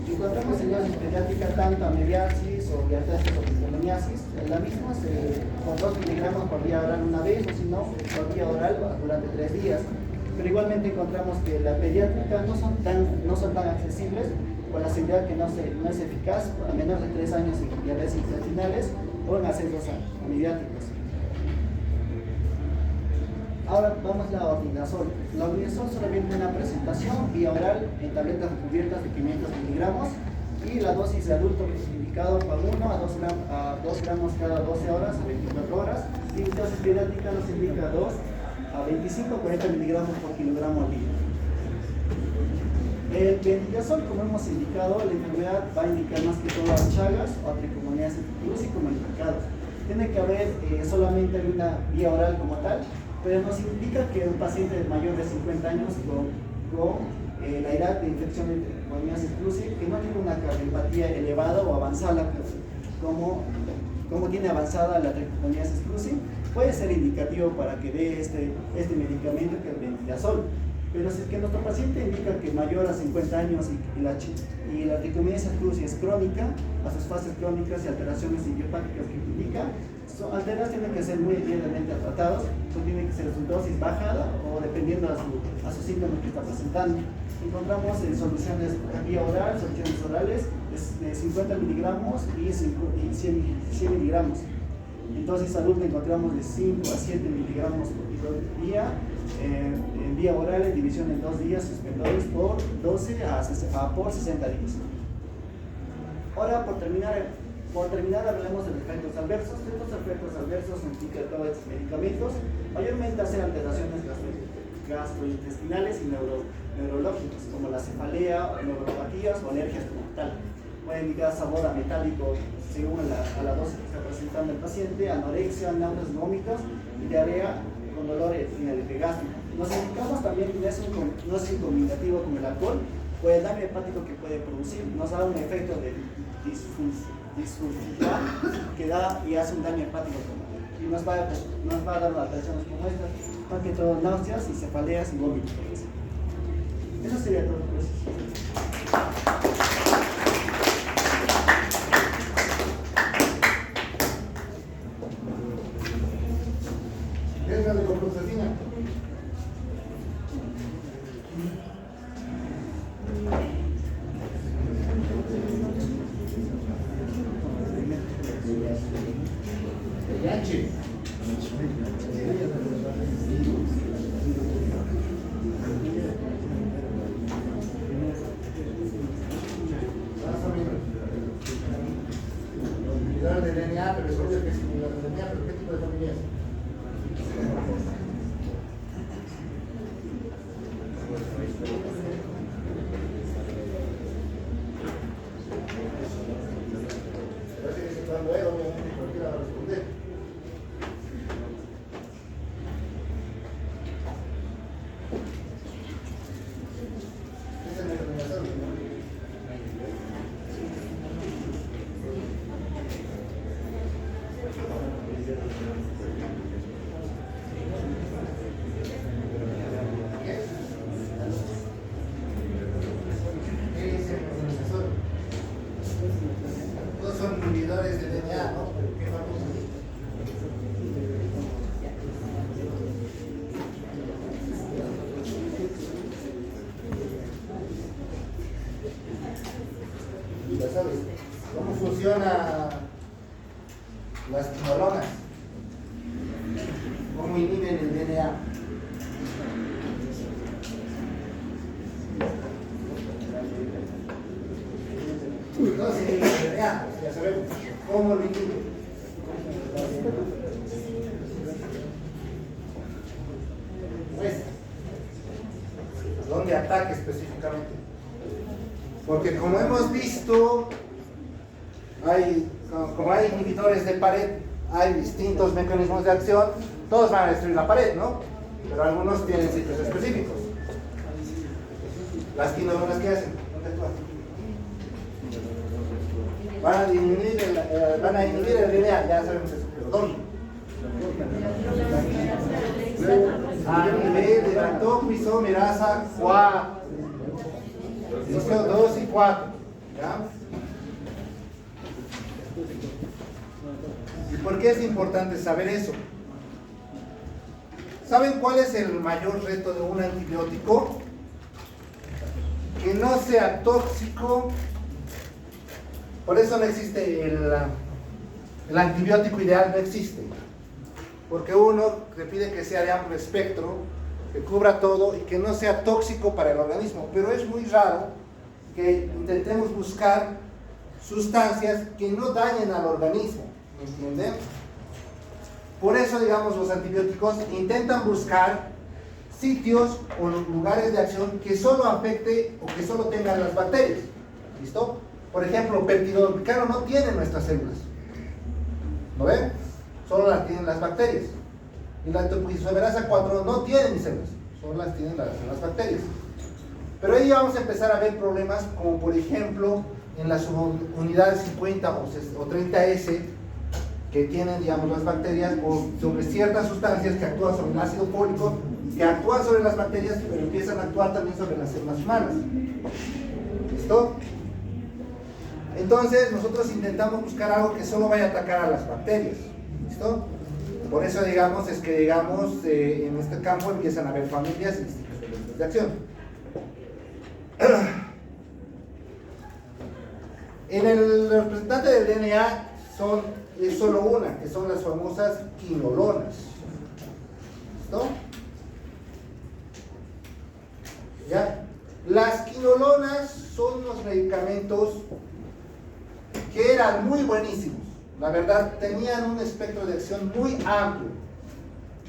Encontramos en dosis pediátrica tanto amibiasis o diartesis o tricomonasis. La misma con 2 miligramos por vía oral una vez, o si no, por vía oral durante 3 días. Pero igualmente encontramos que la pediátrica no son tan accesibles, con la seguridad que no es eficaz a menos de 3 años en diabetes intestinales o en accesos amibiáticos. Ahora vamos a la ordinazol. La ordinazol solamente una presentación vía oral en tabletas recubiertas de 500 miligramos y la dosis de adulto indicado para 1 a 2 gramos cada 12 horas a 24 horas y la dosis pediátrica nos indica 2 a 25 a 40 miligramos por kilogramo al día. El bendidazol, como hemos indicado, la enfermedad va a indicar más que todo a Chagas o a tricomonasis como indicados. Tiene que haber solamente una vía oral como tal, pero nos indica que un paciente mayor de 50 años con la edad de infección de tricomonasis que no tiene una cardiopatía elevada o avanzada, como tiene avanzada la tricomonasis puede ser indicativo para que dé este medicamento que es el bendidazol. Pero si es que nuestro paciente indica que mayor a 50 años y la tricomonasis es crónica, a sus fases crónicas y alteraciones idiopáticas que indica, alternas tienen que ser muy debidamente tratados, tiene que ser su dosis bajada o dependiendo a sus síntomas que está presentando. encontramos en soluciones vía oral, soluciones orales de 50 miligramos y 100 miligramos. En dosis adulta encontramos de 5 a 7 miligramos por día. En vía oral, en división en 2 días, suspendores por 12 por 60 días. Ahora, por terminar, hablemos de los efectos adversos. Estos efectos adversos implican todos estos medicamentos, mayormente hacen alteraciones gastrointestinales y neurológicas, como la cefalea, neuropatías o alergias como tal. Pueden indicar sabor a metálico según a la dosis que está presentando el paciente, anorexia, náuseas, vómitos y diarrea con dolor en el gástrico. Nos indicamos también que no es incomunicativo con el alcohol o el daño hepático que puede producir. Nos da un efecto de disfuncional que da y hace un daño hepático y nos va a dar alteraciones como estas, más que todo náuseas y cefaleas y vómitos. Eso sería todo. ¿Qué es la levofloxacina? De DNA, pero es obvio que es similar a DNA, pero ¿qué tipo de familia es? Parece que se está dando obviamente cualquiera va a responder. Esa es mi recomendación, ¿no? Todos son inhibidores de DNA, ¿no? ¿Qué vamos a hacer? Ya sabes, ¿cómo funciona las quinolonas? ¿Cómo inhiben el DNA? No se inhibe el DNA, ya sabemos. ¿Cómo lo inhibe? Pues, ¿dónde ataca específicamente? Porque como hemos visto, como hay inhibidores de pared, hay distintos mecanismos de acción, todos van a destruir la pared, ¿no? Pero algunos tienen sitios específicos. Las quinolonas, ¿qué hacen? ¿Dónde actúan? Van a inhibir el DNA, ya sabemos eso, pero ¿dónde? A nivel de la topoisomerasa 4. Listo, 2 y 4. ¿Ya? ¿Y por qué es importante saber eso? ¿Saben cuál es el mayor reto de un antibiótico? Que no sea tóxico. Por eso no existe el antibiótico ideal, no existe. Porque uno le pide que sea de amplio espectro, que cubra todo y que no sea tóxico para el organismo. Pero es muy raro que intentemos buscar sustancias que no dañen al organismo. ¿Entienden? Por eso, digamos, los antibióticos intentan buscar sitios o lugares de acción que solo afecte o que solo tengan las bacterias. ¿Listo? Por ejemplo, peptidoglicano no tiene nuestras células. ¿No ven? Solo las tienen las bacterias. Y la topoisomerasa 4 no tiene ni células, solo las tienen las bacterias. Pero ahí vamos a empezar a ver problemas como, por ejemplo, en las subunidades 50 o 30S que tienen, digamos, las bacterias, o sobre ciertas sustancias que actúan sobre el ácido fólico, que actúan sobre las bacterias, pero empiezan a actuar también sobre las células humanas. ¿Listo? Entonces, nosotros intentamos buscar algo que solo vaya a atacar a las bacterias. ¿Listo? Por eso, digamos, es que, digamos, en este campo empiezan a haber familias y distintos de acción. En el representante del DNA es solo una, que son las famosas quinolonas. ¿Listo? ¿Ya? Las quinolonas son unos medicamentos que eran muy buenísimos. La verdad, tenían un espectro de acción muy amplio.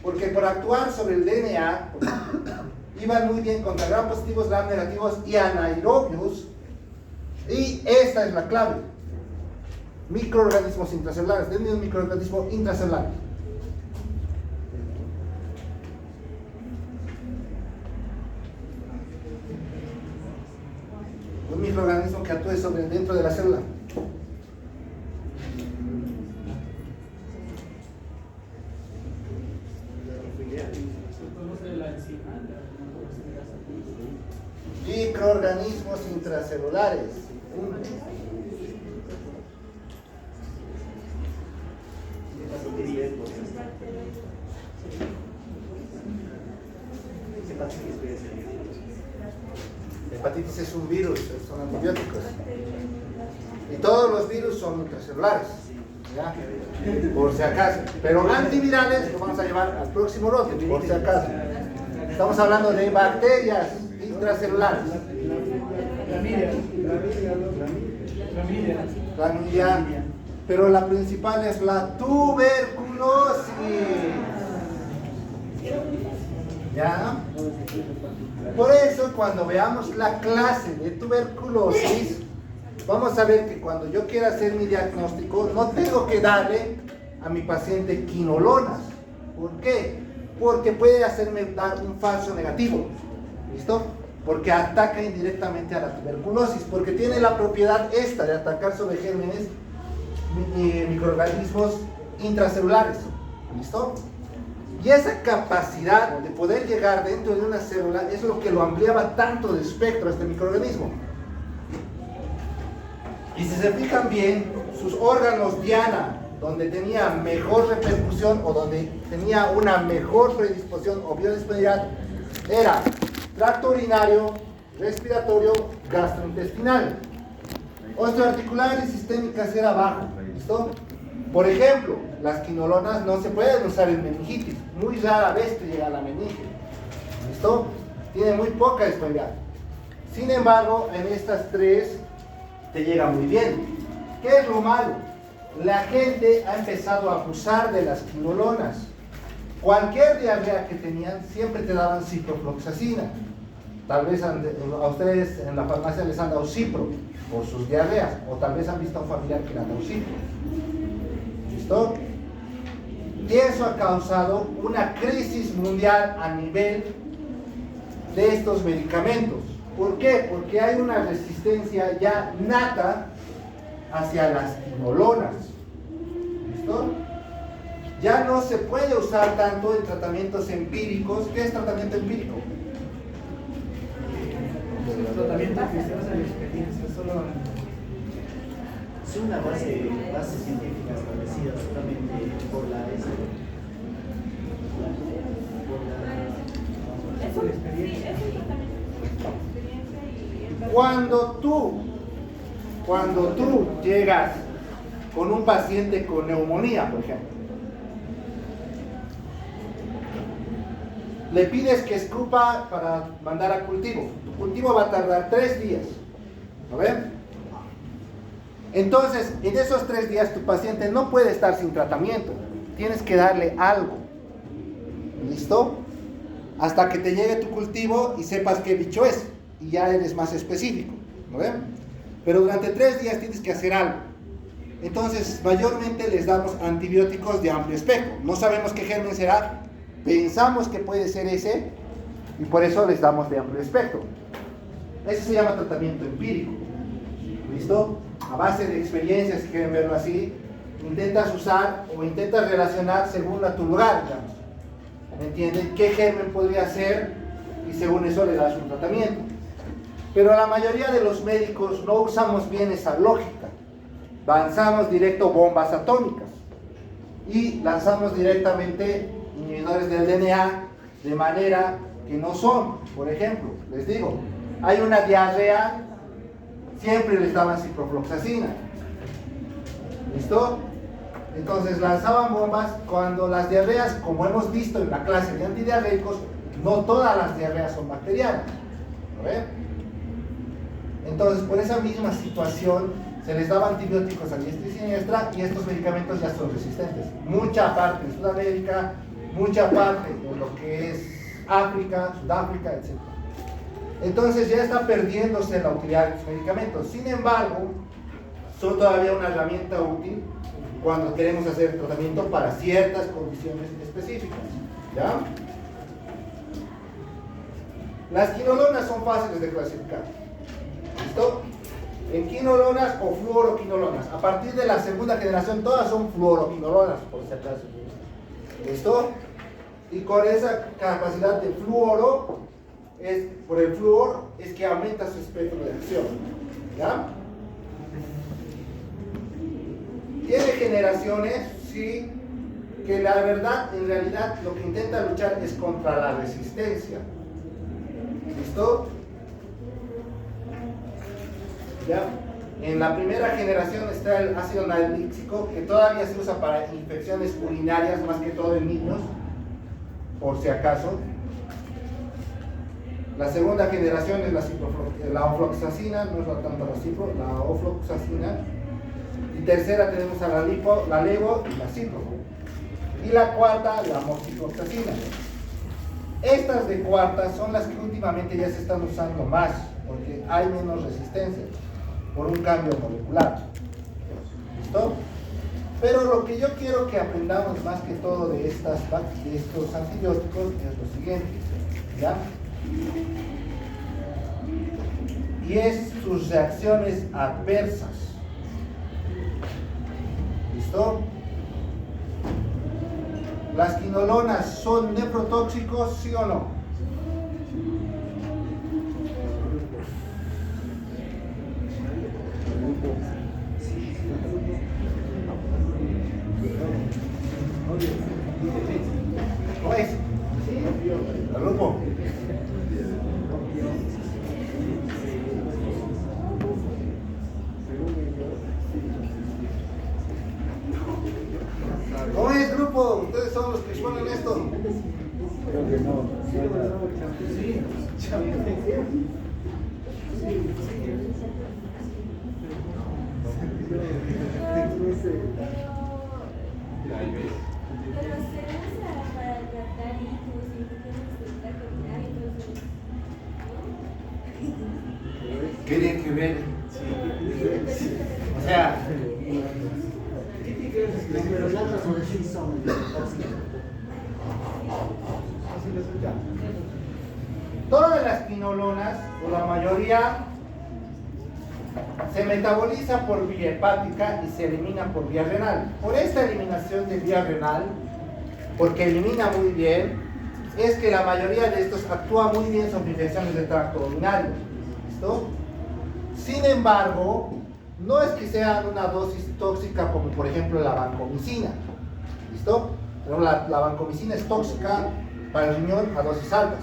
Porque por actuar sobre el DNA, iban muy bien contra gram positivos, gram negativos y anaerobios. Y esta es la clave. Microorganismos intracelulares. Denme un microorganismo intracelular. Un microorganismo que actúe dentro de la célula. Microorganismos intracelulares. Hepatitis es un virus, son antibióticos. Y todos los virus son intracelulares. ¿Ya? Por si acaso. Pero antivirales lo vamos a llevar al próximo lote, por si acaso. Estamos hablando de bacterias intracelulares. Clamidia. Pero la principal es la tuberculosis. ¿Ya? Por eso cuando veamos la clase de tuberculosis, vamos a ver que cuando yo quiera hacer mi diagnóstico, no tengo que darle a mi paciente quinolonas. ¿Por qué? Porque puede hacerme dar un falso negativo. ¿Listo? Porque ataca indirectamente a la tuberculosis, porque tiene la propiedad esta de atacar sobre gérmenes y microorganismos intracelulares. ¿Listo? Y esa capacidad de poder llegar dentro de una célula es lo que lo ampliaba tanto de espectro a este microorganismo. Y si se fijan bien, sus órganos diana, donde tenía mejor repercusión o donde tenía una mejor predisposición o biodisponibilidad, era tracto urinario, respiratorio, gastrointestinal. Osteoarticulares y sistémicas era bajo. ¿Listo? Por ejemplo, las quinolonas no se pueden usar en meningitis. Muy rara vez te llega la meningitis. ¿Listo? Tiene muy poca disponibilidad. Sin embargo, en estas tres te llega muy bien. ¿Qué es lo malo? La gente ha empezado a abusar de las quinolonas. Cualquier diarrea que tenían, siempre te daban ciprofloxacina. Tal vez a ustedes en la farmacia les han dado cipro por sus diarreas, o tal vez han visto a un familiar que le han dado cipro. ¿Listo? Y eso ha causado una crisis mundial a nivel de estos medicamentos. ¿Por qué? Porque hay una resistencia ya nata hacia las quinolonas. ¿Listo? Ya no se puede usar tanto en tratamientos empíricos. ¿Qué es tratamiento empírico? Tratamiento que se basa en experiencia, solo Es una base científica establecida totalmente por la Es un tratamiento de experiencia y Cuando tú llegas con un paciente con neumonía, por ejemplo, le pides que escupa para mandar a cultivo. Tu cultivo va a tardar 3 días. ¿Lo ven? Entonces, en esos 3 días tu paciente no puede estar sin tratamiento. Tienes que darle algo. ¿Listo? Hasta que te llegue tu cultivo y sepas qué bicho es. Y ya eres más específico. ¿Lo ven? Pero durante 3 días tienes que hacer algo. Entonces, mayormente les damos antibióticos de amplio espectro. No sabemos qué germen será. Pensamos que puede ser ese y por eso les damos de amplio espectro. Eso se llama tratamiento empírico. ¿Listo? A base de experiencias, si quieren verlo así, intentas usar o intentas relacionar según a tu lugar, digamos. ¿Me entienden? ¿Qué germen podría ser? Y según eso le das un tratamiento. Pero la mayoría de los médicos no usamos bien esa lógica. Lanzamos directo bombas atómicas y lanzamos directamente inhibidores del DNA de manera que no son. Por ejemplo, les digo, hay una diarrea, siempre les daban ciprofloxacina. ¿Listo? Entonces lanzaban bombas cuando las diarreas, como hemos visto en la clase de antidiarreicos, no todas las diarreas son bacterianas. ¿Lo ven? Entonces, por esa misma situación, se les daba antibióticos a diestra y siniestra y estos medicamentos ya son resistentes. Mucha parte de Sudamérica, mucha parte de lo que es África, Sudáfrica, etc. Entonces ya está perdiéndose la utilidad de los medicamentos. Sin embargo, son todavía una herramienta útil cuando queremos hacer tratamiento para ciertas condiciones específicas. ¿Ya? Las quinolonas son fáciles de clasificar. ¿Listo? En quinolonas o fluoroquinolonas. A partir de la segunda generación todas son fluoroquinolonas, por si acaso. ¿Listo? Y con esa capacidad de fluoro, por el flúor, es que aumenta su espectro de acción. ¿Ya? Tiene generaciones, sí, que la verdad, en realidad, lo que intenta luchar es contra la resistencia. ¿Listo? ¿Ya? En la primera generación está el ácido nalíxico, que todavía se usa para infecciones urinarias, más que todo en niños, por si acaso. La segunda generación es la ofloxacina, no es tanto la cipro, la ofloxacina. Y tercera tenemos a la levo y la cipro. Y la cuarta, la moxifloxacina. Estas de cuarta son las que últimamente ya se están usando más, porque hay menos resistencia por un cambio molecular. ¿Listo? Pero lo que yo quiero que aprendamos más que todo de estos antibióticos es lo siguiente, ¿ya? Y es sus reacciones adversas. ¿Listo? ¿Las quinolonas son nefrotóxicos, sí o no? ¿Cómo es? ¿El grupo? ¿Cómo es, grupo? Ustedes son los que exponen esto. Creo que no. Pero se usa para tratar hijos y infecciones entonces, ¿no? ¿Qué tiene que ver? O sea, todas las quinolonas, o la mayoría, se metaboliza por vía hepática y se elimina por vía renal. Por esta eliminación de vía renal, porque elimina muy bien, es que la mayoría de estos actúa muy bien sobre infecciones del tracto urinario. ¿Listo? Sin embargo, no es que sean una dosis tóxica como por ejemplo la vancomicina. ¿Listo? Pero la vancomicina es tóxica para el riñón a dosis altas.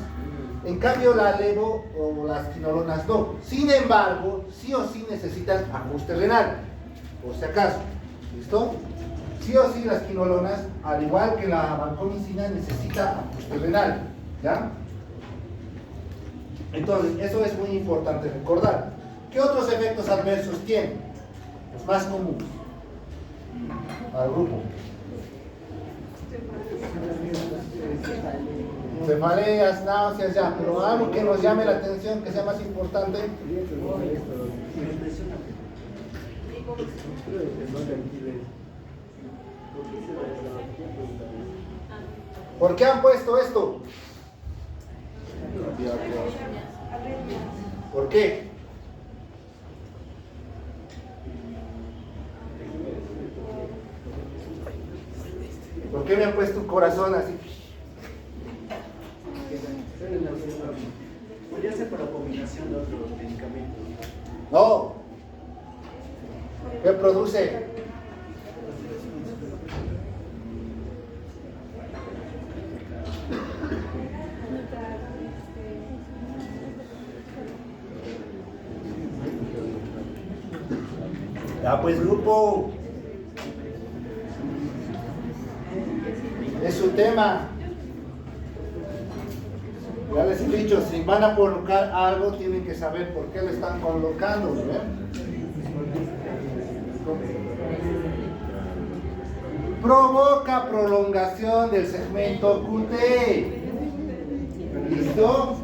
En cambio, la levo o las quinolonas no. Sin embargo, sí o sí necesitan ajuste renal, por si acaso. ¿Listo? Sí o sí las quinolonas, al igual que la vancomicina, necesita ajuste renal. ¿Ya? Entonces, eso es muy importante recordar. ¿Qué otros efectos adversos tienen? Los más comunes. Al grupo. Cefaleas, náuseas, ya, pero algo que nos llame la atención, que sea más importante. ¿Por qué han puesto esto? ¿Por qué? ¿Por qué me han puesto un corazón así? Podría ser para combinación de otros medicamentos. No. ¿Qué produce? Ya pues grupo, es su tema. Ya les he dicho, si van a colocar algo, tienen que saber por qué lo están colocando, ¿no? Provoca prolongación del segmento QT. ¿Listo?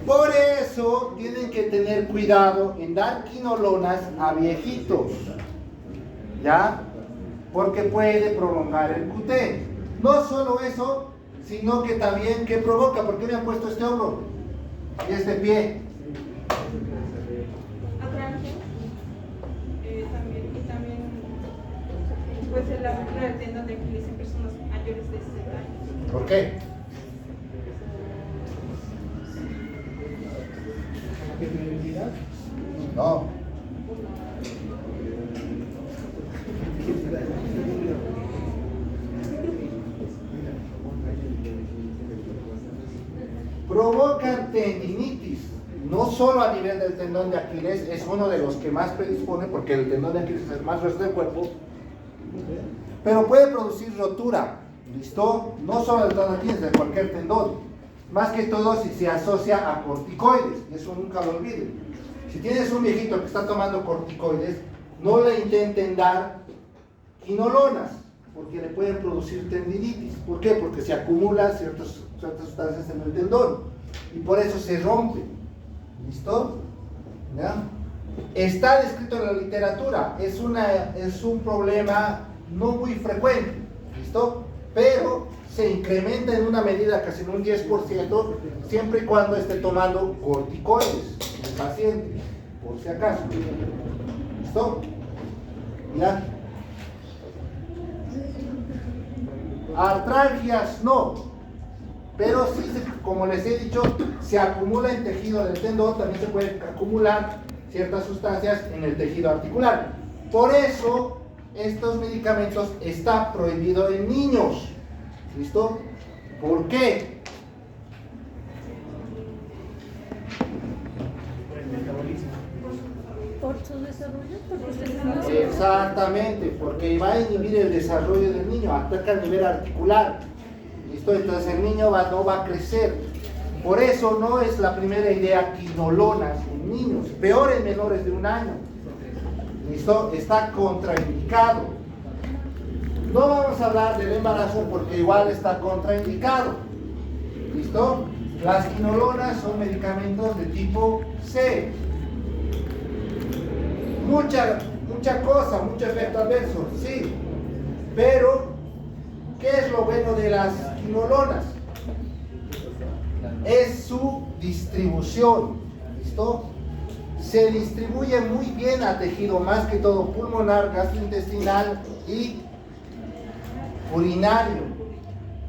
Por eso tienen que tener cuidado en dar quinolonas a viejitos, ¿ya? Porque puede prolongar el QT. No solo eso, sino que también, ¿qué provoca? ¿Por qué me han puesto este hombro y este pie? Atracción. También puede ser la ruptura del tendón de Aquiles en personas mayores de 60 años. ¿Por qué? No. Provoca tendinitis, no solo a nivel del tendón de Aquiles, es uno de los que más predispone, porque el tendón de Aquiles es el más grueso del cuerpo, pero puede producir rotura, ¿listo? No solo del tendón de Aquiles, de cualquier tendón, más que todo si se asocia a corticoides, y eso nunca lo olviden. Si tienes un viejito que está tomando corticoides, no le intenten dar quinolonas, porque le pueden producir tendinitis. ¿Por qué? Porque se acumulan ciertas sustancias en el tendón y por eso se rompe. ¿Listo? ¿Ya? Está descrito en la literatura, es un problema no muy frecuente, ¿listo? Pero se incrementa en una medida casi en un 10%, siempre y cuando esté tomando corticoides el paciente, por si acaso. ¿Listo? ¿Ya? Artralgias no, pero sí, como les he dicho, se acumula en tejido del tendón, también se pueden acumular ciertas sustancias en el tejido articular. Por eso, estos medicamentos están prohibidos en niños. ¿Listo? ¿Por qué? ¿Por su desarrollo? Exactamente, porque va a inhibir el desarrollo del niño, ataca a nivel articular. ¿Listo? Entonces el niño no va a crecer. Por eso no es la primera idea quinolonas en niños, peor en menores de 1 año. ¿Listo? Está contraindicado. No vamos a hablar del embarazo porque igual está contraindicado. ¿Listo? Las quinolonas son medicamentos de tipo C. Mucha cosa, mucho efecto adverso, sí. Pero, ¿qué es lo bueno de las quinolonas? Es su distribución. ¿Listo? Se distribuye muy bien a tejido, más que todo pulmonar, gastrointestinal y urinario.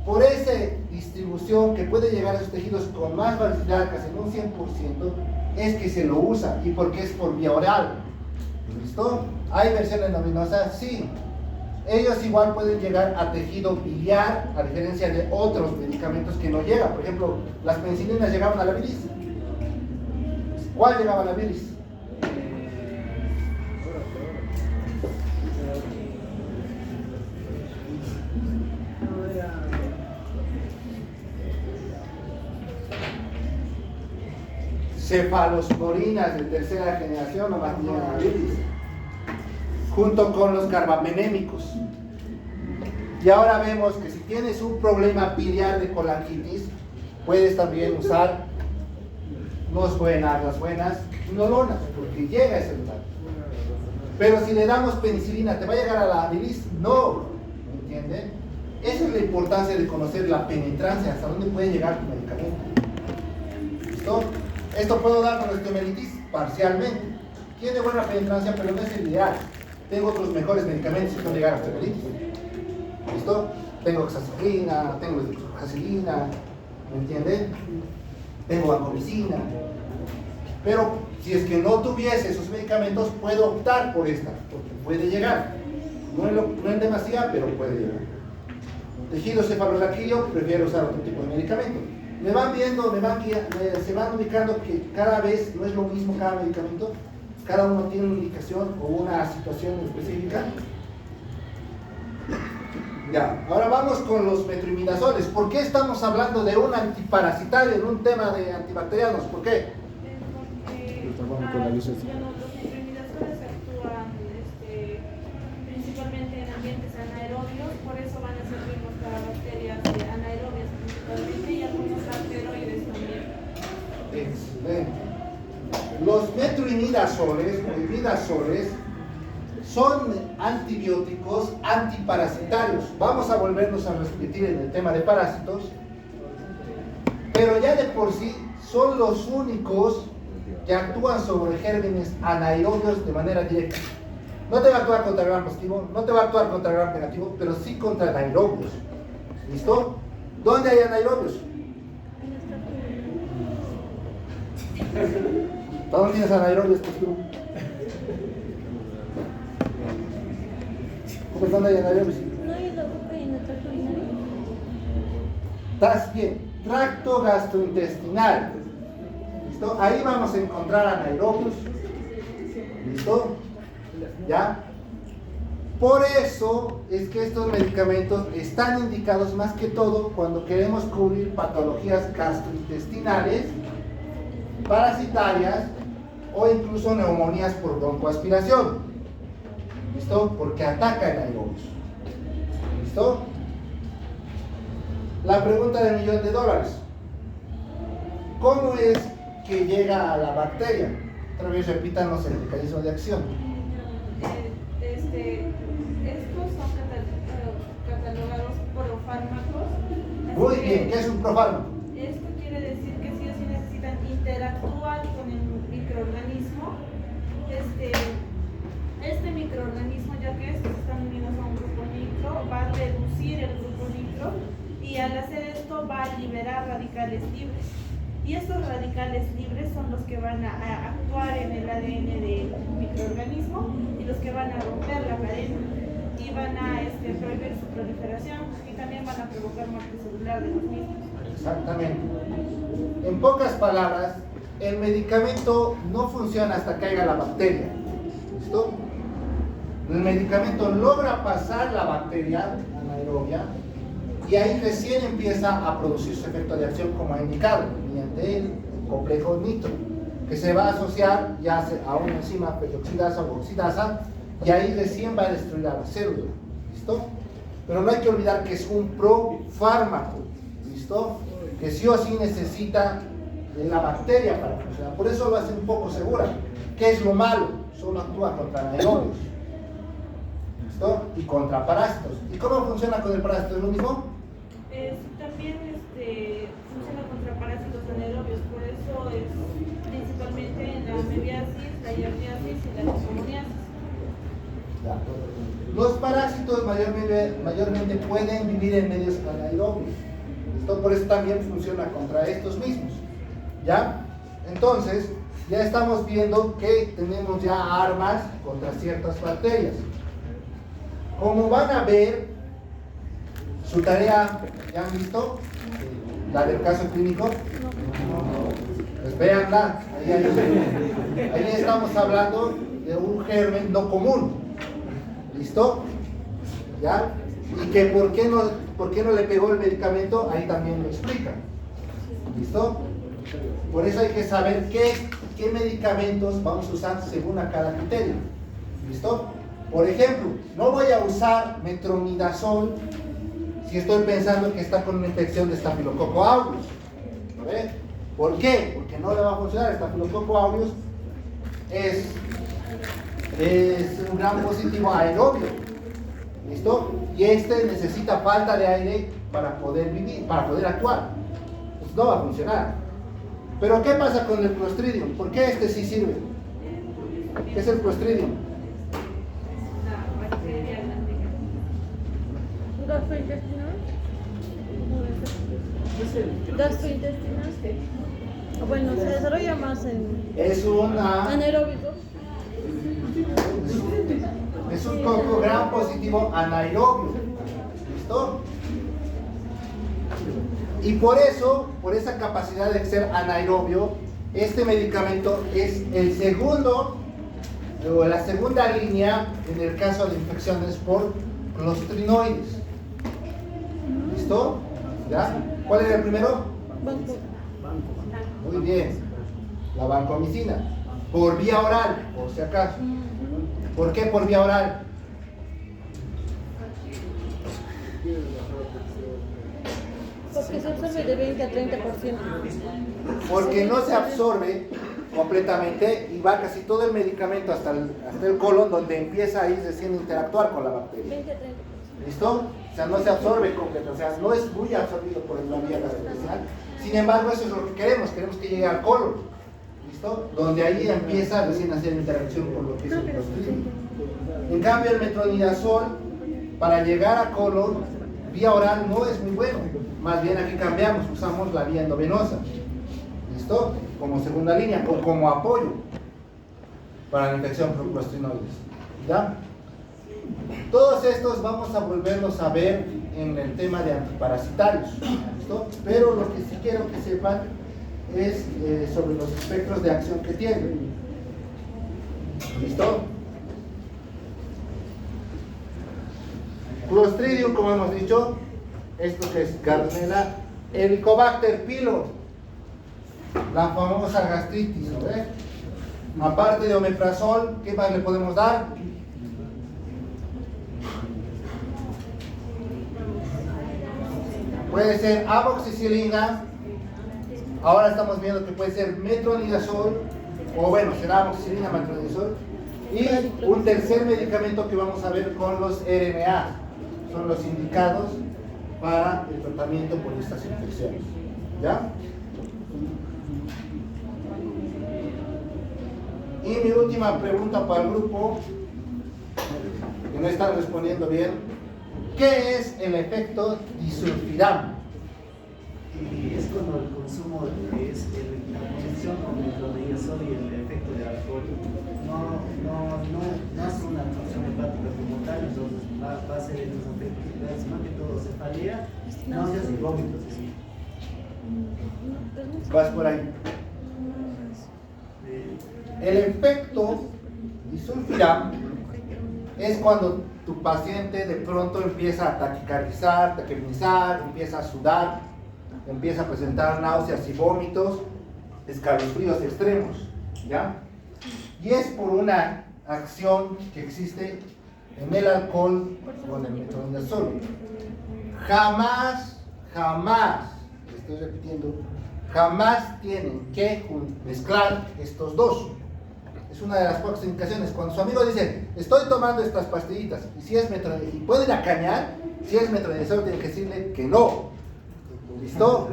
Por esa distribución que puede llegar a esos tejidos con más facilidad, casi en un 100%, es que se lo usa, y porque es por vía oral. ¿Listo? ¿Hay versiones endovenosas? Sí. Ellos igual pueden llegar a tejido biliar, a diferencia de otros medicamentos que no llegan. Por ejemplo, las penicilinas llegaban a la bilis. ¿Cuál llegaba a la bilis? Cefalosporinas de tercera generación nomás llegan a la bilis, junto con los carbapenémicos. Y ahora vemos que si tienes un problema biliar de colangitis, puedes también usar las buenas quinolonas, porque llega a ese lugar. Pero si le damos penicilina, ¿te va a llegar a la bilis? No, ¿me entienden? Esa es la importancia de conocer la penetrancia, hasta dónde puede llegar tu medicamento. ¿Listo? Esto puedo dar con osteomielitis parcialmente. Tiene buena penetrancia, pero no es el ideal. Tengo otros mejores medicamentos que pueden llegar a osteomielitis. ¿Listo? Tengo oxaciclina, tengo jacilina, ¿me entienden? Tengo vancomicina. Pero si es que no tuviese esos medicamentos, puedo optar por esta, porque puede llegar. No en demasía, pero puede llegar. Tejido cefalorraquídeo, prefiero usar otro tipo de medicamento. Me van viendo, se van ubicando que cada vez no es lo mismo cada medicamento. ¿Cada uno tiene una indicación o una situación específica? Ya, ahora vamos con los metroimidazoles. ¿Por qué estamos hablando de un antiparasitario en un tema de antibacterianos? ¿Por qué? Porque los metroimidazoles actúan principalmente en ambientes anaerobios, por eso van a servirnos para bacterias anaerobias principalmente y algunos bacteroides también. Excelente. Los metroimidazoles o imidazoles son antibióticos antiparasitarios. Vamos a volvernos a repetir en el tema de parásitos, pero ya de por sí son los únicos que actúan sobre gérmenes anaerobios de manera directa. No te va a actuar contra gram positivo, no te va a actuar contra gram negativo, pero sí contra anaerobios. ¿Listo? ¿Dónde hay anaerobios? ¿Dónde tienes anaerobios positivo? ¿Dónde hay anaerobios? No hay la boca y en el tracto urinario. Estás bien. Tracto gastrointestinal. ¿Listo? Ahí vamos a encontrar anaerobios. ¿Listo? ¿Ya? Por eso es que estos medicamentos están indicados más que todo cuando queremos cubrir patologías gastrointestinales, parasitarias o incluso neumonías por broncoaspiración. ¿Listo? Porque ataca anaerobios. ¿Listo? La pregunta del $1.000.000. ¿Cómo es que llega a la bacteria? Otra vez repítanos el mecanismo de acción. Estos son catalogados profármacos. Muy bien, ¿qué es un profármaco? Esto quiere decir que sí o sí necesitan interactuar con el microorganismo. Este microorganismo, ya que estos están unidos a un grupo nitro, va a reducir el grupo nitro y al hacer esto va a liberar radicales libres. Y estos radicales libres son los que van a actuar en el ADN del microorganismo y los que van a romper la cadena y van a prohibir su proliferación y también van a provocar muerte celular de los mismos. Exactamente. En pocas palabras, el medicamento no funciona hasta que haya la bacteria. ¿Listo? El medicamento logra pasar la bacteria anaerobia y ahí recién empieza a producir su efecto de acción como ha indicado, mediante el complejo nitro, que se va a asociar ya a una enzima peroxidasa o oxidasa y ahí recién va a destruir a la célula. ¿Listo? Pero no hay que olvidar que es un profármaco. ¿Listo? Que sí o sí necesita de la bacteria para funcionar. Por eso lo hace un poco segura. ¿Qué es lo malo? Solo actúa contra anaerobios. ¿Listo? Y contra parásitos. ¿Y cómo funciona con el parásito? ¿Es lo mismo? También funciona contra parásitos anaerobios, por eso es principalmente en la mebiasis, la yardiasis y la leishmaniasis. Los parásitos mayormente pueden vivir en medios anaerobios. ¿Listo? Por eso también funciona contra estos mismos. ¿Ya? Entonces, ya estamos viendo que tenemos ya armas contra ciertas bacterias. Como van a ver, su tarea, ¿ya han visto? La del caso clínico. Pues véanla. Ahí estamos hablando de un germen no común. ¿Listo? ¿Ya? Y que por qué no le pegó el medicamento, ahí también lo explica. ¿Listo? Por eso hay que saber qué medicamentos vamos a usar según a cada criterio. ¿Listo? Por ejemplo, no voy a usar metronidazol si estoy pensando que está con una infección de Staphylococcus aureus. ¿Ve? ¿Por qué? Porque no le va a funcionar. Staphylococcus aureus es un gran positivo aerobio. ¿Listo? Y necesita falta de aire para poder vivir, para poder actuar. Pues no va a funcionar. Pero ¿qué pasa con el Clostridium? ¿Por qué sí sirve? ¿Qué es el Clostridium? La bacteria ¿Gastrointestinal? ¿Gastrointestinal? Bueno, se desarrolla más en Es una... anaeróbico. Es un coco gran positivo anaerobio. ¿Listo? Y por eso, por esa capacidad de ser anaerobio, este medicamento es el segundo O la segunda línea, en el caso de infecciones por clostrinoides. ¿Listo? ¿Ya? ¿Cuál era el primero? Muy bien. La vancomicina. Por vía oral, por si acaso. ¿Por qué por vía oral? Porque se absorbe de 20 a 30%. Porque no se absorbe completamente y va casi todo el medicamento hasta el colon, donde empieza ahí recién a interactuar con la bacteria. 20 a 30%. ¿Listo? O sea, no se absorbe completo, o sea, no es muy absorbido por la vía gastrointestinal. Sin embargo, eso es lo que queremos que llegue al colon. ¿Listo? Donde ahí empieza recién a hacer interacción con lo que es el clostridium. En cambio, el metronidazol, para llegar a colon, vía oral no es muy bueno. Más bien aquí cambiamos, usamos la vía endovenosa. ¿Listo? Como segunda línea, o como apoyo para la infección por clostrinoides. ¿Ya? Todos estos vamos a volverlos a ver en el tema de antiparasitarios. ¿Listo? Pero lo que sí quiero que sepan es sobre los espectros de acción que tienen. ¿Listo? Clostridium, como hemos dicho, esto que es Gardnerella, Helicobacter pylori, la famosa gastritis, ¿no ves? Aparte de omeprazol, ¿qué más le podemos dar? Puede ser amoxicilina. Ahora estamos viendo que puede ser metronidazol, o bueno, será amoxicilina, metronidazol. Y un tercer medicamento que vamos a ver con los RNA. Son los indicados para el tratamiento por estas infecciones. ¿Ya? Y mi última pregunta para el grupo, que no están respondiendo bien. ¿Qué es el efecto disulfiram? Y es cuando el consumo es la conexión con el metronidazol y el efecto del alcohol no hace una función hepática como tal, entonces va a ser en los efectos, más que todo cefalea, náuseas y vómitos. Vas por ahí. El efecto disulfiram es cuando tu paciente de pronto empieza a taquicardizar, taquipnizar, empieza a sudar, empieza a presentar náuseas y vómitos, escalofríos extremos, ¿ya? Y es por una acción que existe en el alcohol con el metronidazol. Jamás, estoy repitiendo, jamás tienen que mezclar estos dos. Es una de las pocas indicaciones. Cuando su amigo dice, estoy tomando estas pastillitas, y si es metronidazol, y pueden acañar, si es metronidazol, tienen que decirle que no. ¿Listo?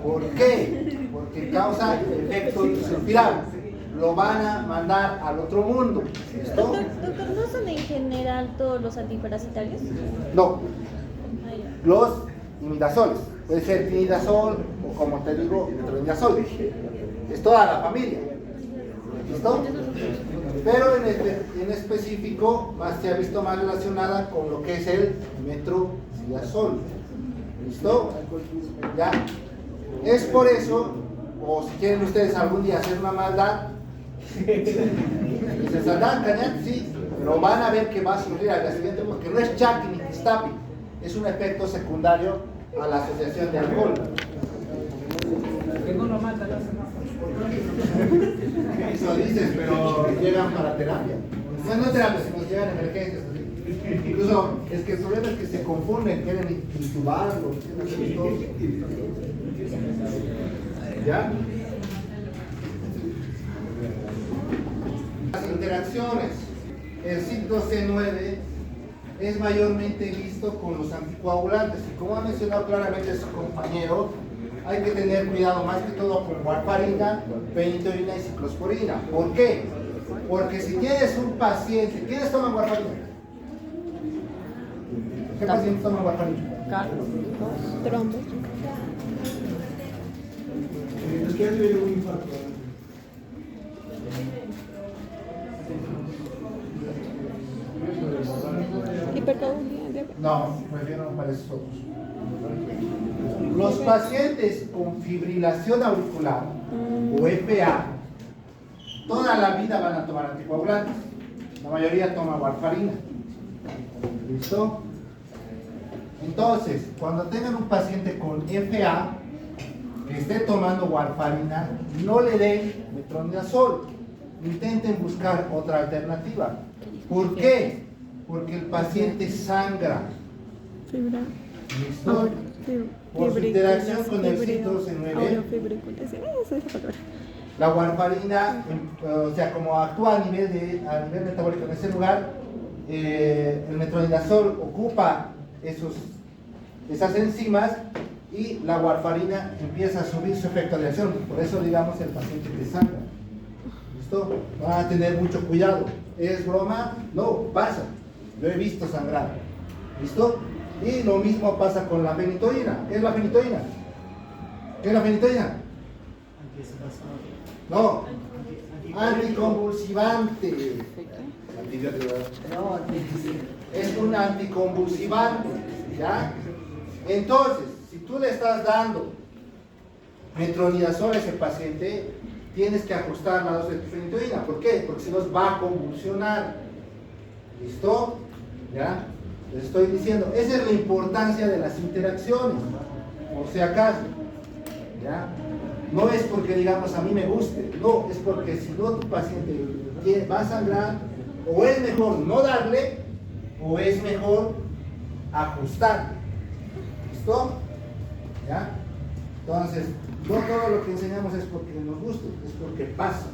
¿Por qué? Porque causa efecto disulfiram. Lo van a mandar al otro mundo. ¿Listo? Doctor, ¿no son en general todos los antiparasitarios? No. Los imidazoles. Puede ser tinidazol o, como te digo, metronidazol. Es toda la familia. ¿Listo? Pero en específico se ha visto más relacionada con lo que es el metronidazol. ¿Listo? ¿Ya? Es por eso, o si quieren ustedes algún día hacer una maldad, se saldrán cañando, sí, pero van a ver que va a surgir al día siguiente, porque no es chaki ni tistapi, es un efecto secundario a la asociación de alcohol. Que no lo mata la Eso dices, pero llegan para terapia. No terapia, sino llegan emergencias. Incluso es que el problema es que se confunden, quieren intubarlo, quieren hacer todo. ¿Ya? Las interacciones. El ciclo C9 es mayormente visto con los anticoagulantes. Y como ha mencionado claramente su compañero, hay que tener cuidado más que todo con warfarina, penitorina y ciclosporina. ¿Por qué? Porque si tienes un paciente, ¿quiénes toman warfarina? ¿Qué pacientes toman warfarina? Carlos, trombos. Hipercalemia. No, prefiero para esos otros. Los pacientes con fibrilación auricular o FA toda la vida van a tomar anticoagulantes. La mayoría toma warfarina. ¿Listo? Entonces, cuando tengan un paciente con FA que esté tomando warfarina, no le den metronidazol. Intenten buscar otra alternativa. ¿Por qué? Porque el paciente sangra. Fibra. ¿Listo? Por su interacción con el CYP129, la warfarina, o sea, como actúa a nivel metabólico en ese lugar, el metronidazol ocupa esas enzimas y la warfarina empieza a subir su efecto de acción. Por eso, digamos, el paciente que sangra. ¿Listo? Van a tener mucho cuidado. ¿Es broma? No, pasa. Lo he visto sangrar. ¿Listo? Y lo mismo pasa con la fenitoína. ¿Qué es la fenitoína? ¿Qué es la fenitoína? No, anticonvulsivante. Antibiótico. No, es un anticonvulsivante, ¿ya? Entonces, si tú le estás dando metronidazol a ese paciente, tienes que ajustar la dosis de tu fenitoína. ¿Por qué? Porque si no va a convulsionar. ¿Listo? ¿Ya? Les estoy diciendo, esa es la importancia de las interacciones, por si acaso. ¿Ya? No es porque, digamos, a mí me guste, no, es porque si no tu paciente va a sangrar, o es mejor no darle, o es mejor ajustar. ¿Listo? ¿Ya? Entonces, no todo lo que enseñamos es porque nos guste, es porque pasa.